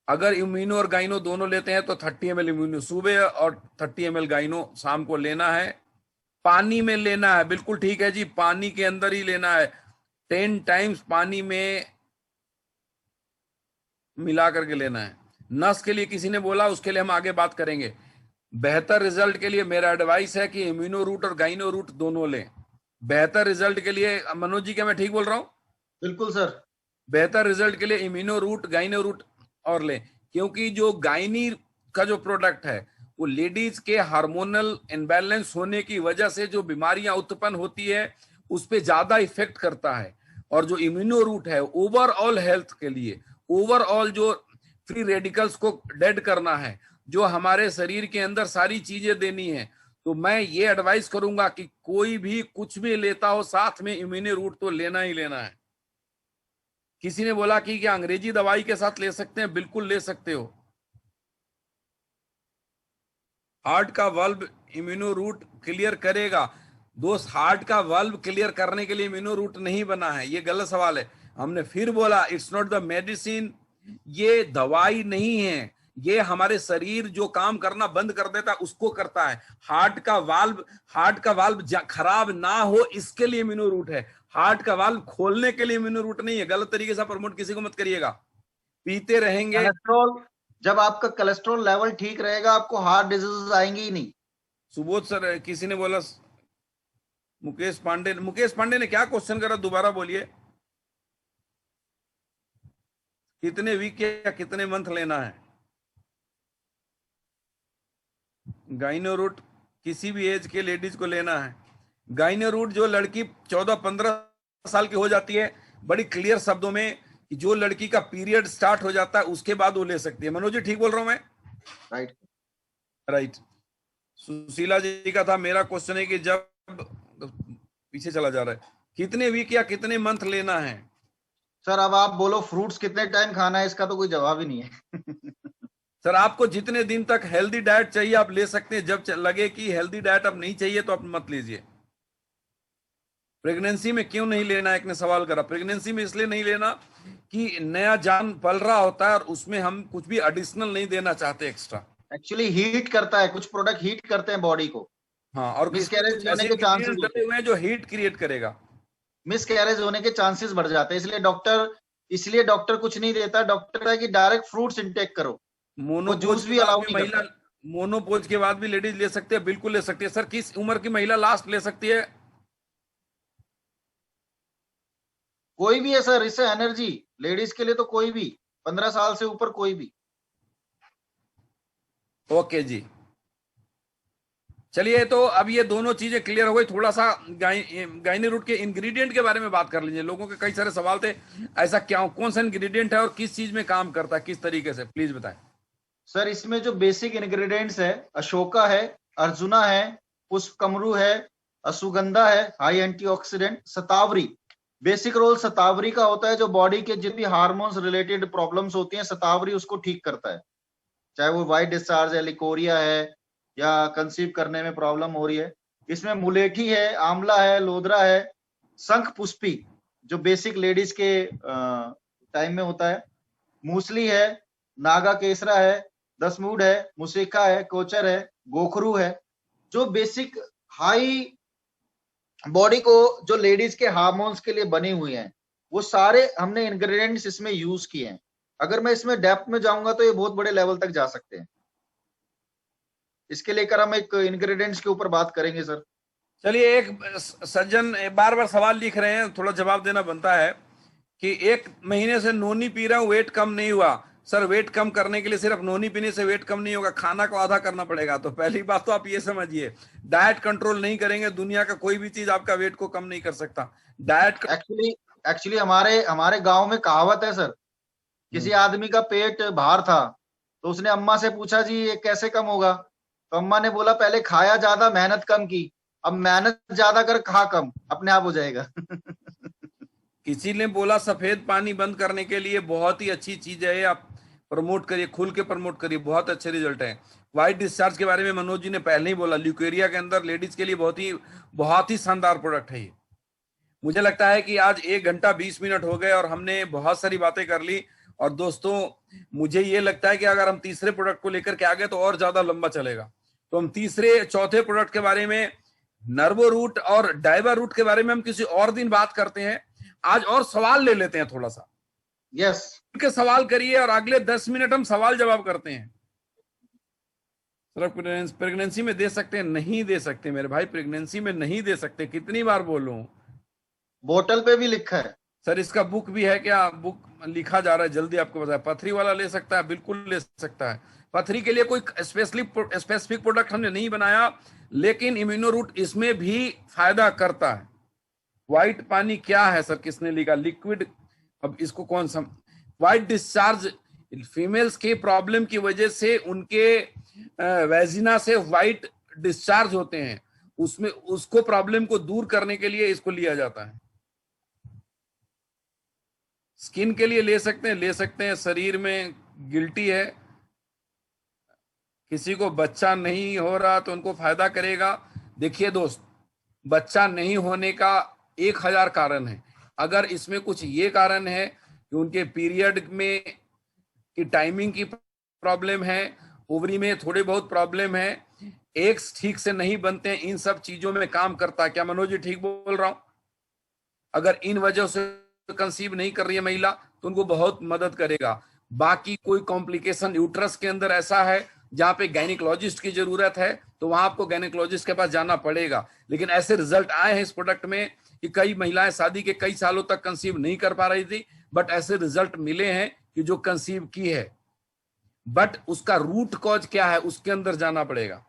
अगर इम्यूनो और गाइनो दोनों लेते हैं तो 30 ml इम्यूनो सुबह और 30 ml गाइनो शाम को लेना है। पानी में लेना है, बिल्कुल ठीक है जी, पानी के अंदर ही लेना है। 10 टाइम्स पानी में मिला करके लेना है। नस के लिए किसी ने बोला, उसके लिए हम आगे बात करेंगे। बेहतर रिजल्ट के लिए मेरा एडवाइस है कि इम्यूनो रूट और गाइनो रूट दोनों लें। बेहतर रिजल्ट के लिए, मनोज जी क्या मैं ठीक बोल रहा हूं? बिल्कुल सर। बेहतर रिजल्ट के लिए इम्यूनो रूट, गाइनो रूट और लें, क्योंकि जो गायनी का जो प्रोडक्ट है वो लेडीज के हार्मोनल इनबैलेंस होने की वजह से जो बीमारियां उत्पन्न होती है उस पर ज्यादा इफेक्ट करता है। और जो इम्यूनो रूट है ओवरऑल हेल्थ के लिए, ओवरऑल जो फ्री रेडिकल्स को डेड करना है, जो हमारे शरीर के अंदर सारी चीजें देनी है, तो मैं ये एडवाइस करूंगा कि कोई भी कुछ भी लेता हो साथ में इम्यूनो रूट तो लेना ही लेना है। किसी ने बोला कि क्या अंग्रेजी दवाई के साथ ले सकते हैं? बिल्कुल ले सकते हो। हार्ट का वाल्व इम्यूनो रूट क्लियर करेगा। दोस्त, हार्ट का वाल्व क्लियर करने के लिए इम्यूनो रूट नहीं बना है, ये गलत सवाल है। हमने फिर बोला इट्स नॉट द मेडिसिन, ये दवाई नहीं है, ये हमारे शरीर जो काम करना बंद कर देता है उसको करता है। हार्ट का वाल्व खराब ना हो इसके लिए इम्यूनो रूट है, हार्ट का वाल्व खोलने के लिए इम्यूनो रूट नहीं है। गलत तरीके से प्रमोट किसी को मत करिएगा। पीते रहेंगे। कोलेस्ट्रॉल, जब आपका कोलेस्ट्रॉल लेवल ठीक रहेगा आपको हार्ट डिजीज आएंगी ही नहीं। सुबोध सर, किसी ने बोला, मुकेश पांडे ने क्या क्वेश्चन करा, दोबारा बोलिए। कितने वीक या कितने मंथ लेना है? गाइनो रूट किसी भी एज के लेडीज को लेना है। गाइनो रूट जो लड़की 14-15 साल की हो जाती है, बड़ी क्लियर शब्दों में कि जो लड़की का पीरियड स्टार्ट हो जाता है उसके बाद वो ले सकती है। मनोज जी ठीक बोल रहा हूं मैं? राइट। सुशीला जी का था। मेरा क्वेश्चन है कि जब पीछे चला जा रहा है, कितने वीक या कितने मंथ लेना है? सर अब आप बोलो फ्रूट्स कितने टाइम खाना है, इसका तो कोई जवाब ही नहीं है। सर आपको जितने दिन तक हेल्दी डाइट चाहिए आप ले सकते हैं। जब लगे कि हेल्दी डाइट अब नहीं चाहिए तो आप मत लीजिए। प्रेगनेंसी में क्यों नहीं लेना, एक ने सवाल करा। प्रेगनेंसी में इसलिए नहीं लेना कि नया जान पल रहा होता है और उसमें हम कुछ भी एडिशनल नहीं देना चाहते एक्स्ट्रा। एक्चुअली हीट करता है, कुछ प्रोडक्ट हीट करते हैं बॉडी को। हाँ, और मिसकैरेज होने के चांसेस डले हुए हैं जो हीट क्रिएट करेगा, मिसकैरेज होने के चांसेस बढ़ जाते हैं। इसलिए डॉक्टर कुछ नहीं देता। डॉक्टर है कि डायरेक्ट फ्रूट्स इंटेक करो। जूस भी अलाउ नहीं करता। मोनोपोज के बाद भी लेडीज ले सकते हैं, बिल्कुल ले सकती है। सर किस उम्र की महिला लास्ट ले सकती है? कोई भी है सर, इससे एनर्जी लेडीज के लिए तो कोई भी 15 साल से ऊपर कोई भी। ओके जी, चलिए तो अब ये दोनों चीजें क्लियर हो गई। थोड़ा सा गाइनी रूट के इंग्रेडिएंट के बारे में बात कर लीजिए। लोगों के कई सारे सवाल थे, ऐसा क्या, कौन सा इंग्रेडिएंट है और किस चीज में काम करता है, किस तरीके से, प्लीज बताएं। सर इसमें जो बेसिक इंग्रेडिएंट्स है, अशोका है, अर्जुना है, पुष्पकमरू है, अश्वगंधा है, हाई एंटीऑक्सीडेंट, शतावरी। बेसिक रोल शतावरी का होता है, जो बॉडी के जितनी भी हार्मोन्स रिलेटेड प्रॉब्लम्स होती हैं शतावरी उसको ठीक करता है। चाहे वो वाइट डिस्चार्ज है, लिकोरिया है, या कंसीव करने में प्रॉब्लम हो रही है। इसमें मुलेठी है, आंवला है, लोदरा है, शंख पुष्पी जो बेसिक लेडीज के टाइम में होता है, मूसली है, नागा केसरा है, दसमूड है, मुसेका है, कोचर है, गोखरू है। जो बेसिक हाई बॉडी को जो लेडीज के हार्मोन्स के लिए बने हुए हैं वो सारे हमने इंग्रेडिएंट्स इसमें यूज किए हैं। अगर मैं इसमें डेप्थ में जाऊंगा तो ये बहुत बड़े लेवल तक जा सकते हैं। इसके लेकर हम एक इंग्रेडिएंट्स के ऊपर बात करेंगे सर। चलिए, एक सज्जन बार बार सवाल लिख रहे हैं, थोड़ा जवाब देना बनता है कि 1 महीने से नोनी पी रहा हूं, वेट कम नहीं हुआ। सर वेट कम करने के लिए सिर्फ नोनी पीने से वेट कम नहीं होगा, खाना को आधा करना पड़ेगा। तो पहली बात तो आप ये समझिए, डाइट कंट्रोल नहीं करेंगे दुनिया का कोई भी चीज आपका वेट को कम नहीं कर सकता। डाइट एक्चुअली हमारे गांव में कहावत है सर, किसी आदमी का पेट बाहर था तो उसने अम्मा से पूछा जी ये कैसे कम होगा? तो अम्मा ने बोला पहले खाया ज्यादा, मेहनत कम की, अब मेहनत ज्यादा कर, खा कम, अपने आप हो जाएगा। किसी ने बोला सफेद पानी बंद करने के लिए बहुत ही अच्छी चीज है, आप प्रमोट करिए, खुल के प्रमोट करिए, बहुत अच्छे रिजल्ट हैं। व्हाइट डिस्चार्ज के बारे में मनोज जी ने पहले ही बोला, ल्यूकेरिया के अंदर लेडीज के लिए बहुत ही शानदार प्रोडक्ट है ये। मुझे लगता है कि आज 1 घंटा 20 मिनट हो गए और हमने बहुत सारी बातें कर ली। और दोस्तों, मुझे ये लगता है कि अगर हम तीसरे प्रोडक्ट को लेकर के आ गए तो और ज्यादा लंबा चलेगा। तो हम तीसरे चौथे प्रोडक्ट के बारे में, नर्वो रूट और डाइवा रूट के बारे में हम किसी और दिन बात करते हैं। आज और सवाल ले लेते हैं थोड़ा सा। यस, के सवाल करिए और अगले 10 मिनट हम सवाल जवाब करते हैं। सर प्रेगनेंसी में दे सकते हैं? नहीं दे सकते मेरे भाई, प्रेगनेंसी में नहीं दे सकते। कितनी बार बोलूं? बोतल पे भी लिखा है। सर इसका बुक भी है क्या? बुक लिखा जा रहा है, जल्दी आपको बताया। पथरी वाला ले सकता है? बिल्कुल ले सकता है। पथरी के लिए कोई स्पेसिफिक प्रोडक्ट हमने नहीं बनाया, लेकिन इम्यूनो रूट इसमें भी फायदा करता है। व्हाइट पानी क्या है सर? किसने लिखा? लिक्विड। अब इसको कौन सा? व्हाइट डिस्चार्ज फीमेल्स के प्रॉब्लम की वजह से उनके वेजिना से व्हाइट डिस्चार्ज होते हैं, उसमें उसको प्रॉब्लम को दूर करने के लिए इसको लिया जाता है। स्किन के लिए ले सकते हैं, ले सकते हैं। शरीर में गिल्टी है, किसी को बच्चा नहीं हो रहा तो उनको फायदा करेगा। देखिए दोस्त, बच्चा नहीं होने का 1000 कारण है। अगर इसमें कुछ ये कारण है कि उनके पीरियड में की टाइमिंग की प्रॉब्लम है, ओवरी में थोड़े बहुत प्रॉब्लम है, एग्स ठीक से नहीं बनते हैं, इन सब चीजों में काम करता है। क्या मनोज जी ठीक बोल रहा हूं? अगर इन वजह से कंसीव नहीं कर रही है महिला तो उनको बहुत मदद करेगा। बाकी कोई कॉम्प्लिकेशन यूट्रस के अंदर ऐसा है जहां पे गायनिकोलॉजिस्ट की जरूरत है, तो वहां आपको गायनिकोलॉजिस्ट के पास जाना पड़ेगा। लेकिन ऐसे रिजल्ट आए हैं इस प्रोडक्ट में कि कई महिलाएं शादी के कई सालों तक कंसीव नहीं कर पा रही थी, बट ऐसे रिजल्ट मिले हैं कि जो कंसीव की है। बट उसका रूट कॉज क्या है, उसके अंदर जाना पड़ेगा।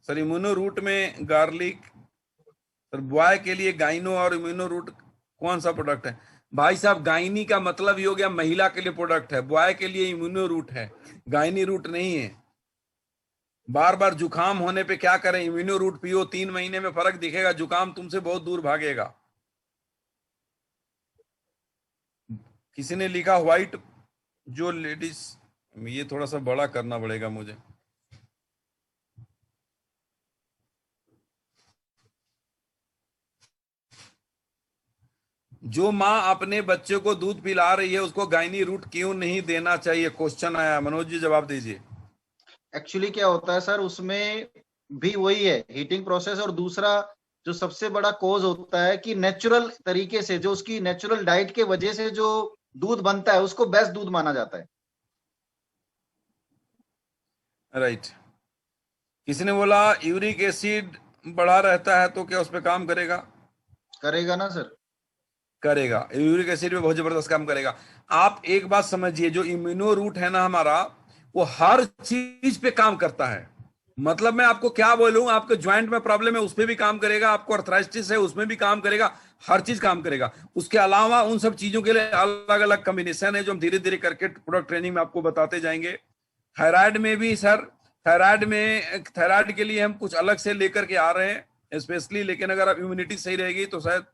सर इम्यूनो रूट में गार्लिक, सर बॉय के लिए गाइनो और इम्यूनो रूट कौन सा प्रोडक्ट है? भाई साहब, गाइनी का मतलब ये हो गया महिला के लिए प्रोडक्ट है, बॉय के लिए इम्यूनो रूट है, गाइनी रूट नहीं है। बार बार जुकाम होने पे क्या करें? इम्यूनो रूट पियो, 3 महीने में फर्क दिखेगा, जुकाम तुमसे बहुत दूर भागेगा। किसी ने लिखा व्हाइट जो लेडीज, ये थोड़ा सा बड़ा करना पड़ेगा मुझे। जो माँ अपने बच्चे को दूध पिला रही है उसको गाइनी रूट क्यों नहीं देना चाहिए? क्वेश्चन आया, मनोज जी जवाब दीजिए। एक्चुअली क्या होता है सर, उसमें भी वही है, हीटिंग प्रोसेस। और दूसरा जो सबसे बड़ा कॉज होता है कि नेचुरल तरीके से, जो उसकी नेचुरल डाइट के वजह से जो दूध बनता है उसको बेस्ट दूध माना जाता है। राइट। किसी ने बोला यूरिक एसिड बढ़ा रहता है तो क्या उस पर काम करेगा? करेगा ना सर, करेगा। यूरिक एसिड पे बहुत जबरदस्त काम करेगा। आप एक बात समझिए, जो इम्यूनो रूट है ना हमारा, वो हर चीज पे काम करता है। मतलब मैं आपको क्या बोलूं, आपके ज्वाइंट में प्रॉब्लम है उस पर भी काम करेगा, आपको अर्थराइटिस है उसमें भी काम करेगा, हर चीज काम करेगा। उसके अलावा उन सब चीजों के लिए अलग अलग कॉम्बिनेशन है जो हम धीरे धीरे करके प्रोडक्ट ट्रेनिंग में आपको बताते जाएंगे। थायराइड में भी सर, थायराइड के लिए हम कुछ अलग से लेकर के आ रहे हैं स्पेशली, लेकिन अगर आप इम्यूनिटी सही रहेगी तो शायद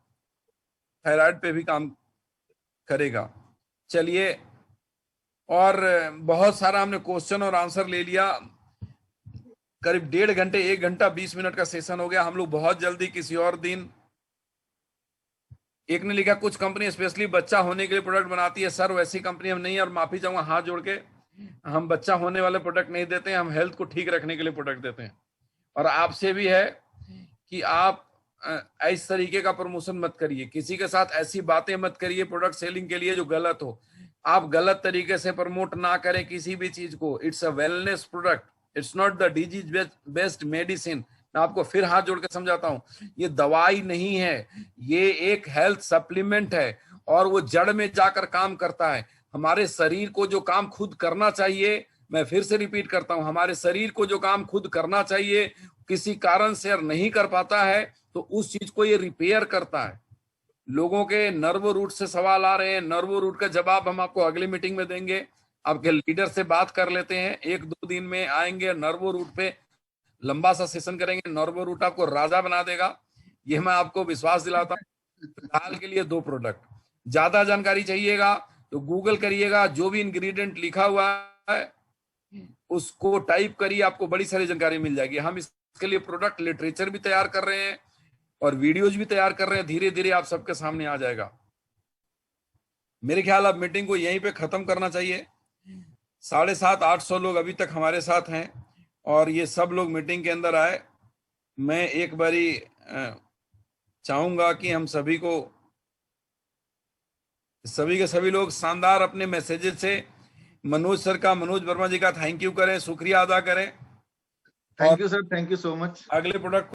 थायराइड पे भी काम करेगा। चलिए, और बहुत सारा हमने क्वेश्चन और आंसर ले लिया। करीब 1.5 घंटे 1 घंटा 20 मिनट का सेशन हो गया। हम लोग बहुत जल्दी किसी और दिन। एक ने लिखा कुछ कंपनी स्पेशली बच्चा होने के लिए प्रोडक्ट बनाती है। सर वैसी कंपनी हम नहीं है, और माफी चाहूंगा हाथ जोड़ के, हम बच्चा होने वाले प्रोडक्ट नहीं देते हैं, हम हेल्थ को ठीक रखने के लिए प्रोडक्ट देते हैं। और आपसे भी है कि आप इस तरीके का प्रमोशन मत करिए, किसी के साथ ऐसी बातें मत करिए प्रोडक्ट सेलिंग के लिए जो गलत हो। आप गलत तरीके से प्रमोट ना करें किसी भी चीज को। It's a wellness product, it's not the disease based medicine. मैं आपको फिर हाथ जोड़ के समझाता हूं, ये दवाई नहीं है, ये एक हेल्थ सप्लीमेंट है, और वो जड़ में जाकर काम करता है। हमारे शरीर को जो काम खुद करना चाहिए, मैं फिर से रिपीट करता हूं, हमारे शरीर को जो काम खुद करना चाहिए किसी कारण से नहीं कर पाता है, तो उस चीज को ये रिपेयर करता है। लोगों के नर्वो रूट से सवाल आ रहे हैं, नर्वो रूट का जवाब हम आपको अगली मीटिंग में देंगे। आपके लीडर से बात कर लेते हैं, 1-2 दिन में आएंगे, नर्वो रूट पे लंबा सा सेशन करेंगे, नर्वो रूट आपको राजा बना देगा, ये मैं आपको विश्वास दिलाता हूँ। फिलहाल के लिए 2 प्रोडक्ट। ज्यादा जानकारी चाहिएगा तो गूगल करिएगा, जो भी इंग्रेडिएंट लिखा हुआ है उसको टाइप करिए, आपको बड़ी सारी जानकारी मिल जाएगी। हम इसके लिए प्रोडक्ट लिटरेचर भी तैयार कर रहे हैं और वीडियोज भी तैयार कर रहे हैं, धीरे धीरे आप सबके सामने आ जाएगा। मेरे ख्याल अब मीटिंग को यहीं पे खत्म करना चाहिए। 750-800 लोग अभी तक हमारे साथ हैं और ये सब लोग मीटिंग के अंदर आए। मैं एक बारी चाहूंगा कि हम सभी को, सभी के सभी लोग शानदार अपने मैसेजेस से मनोज सर का, मनोज वर्मा जी का थैंक यू करें, शुक्रिया अदा करें। Thank you sir, thank you so much. अगले प्रोडक्ट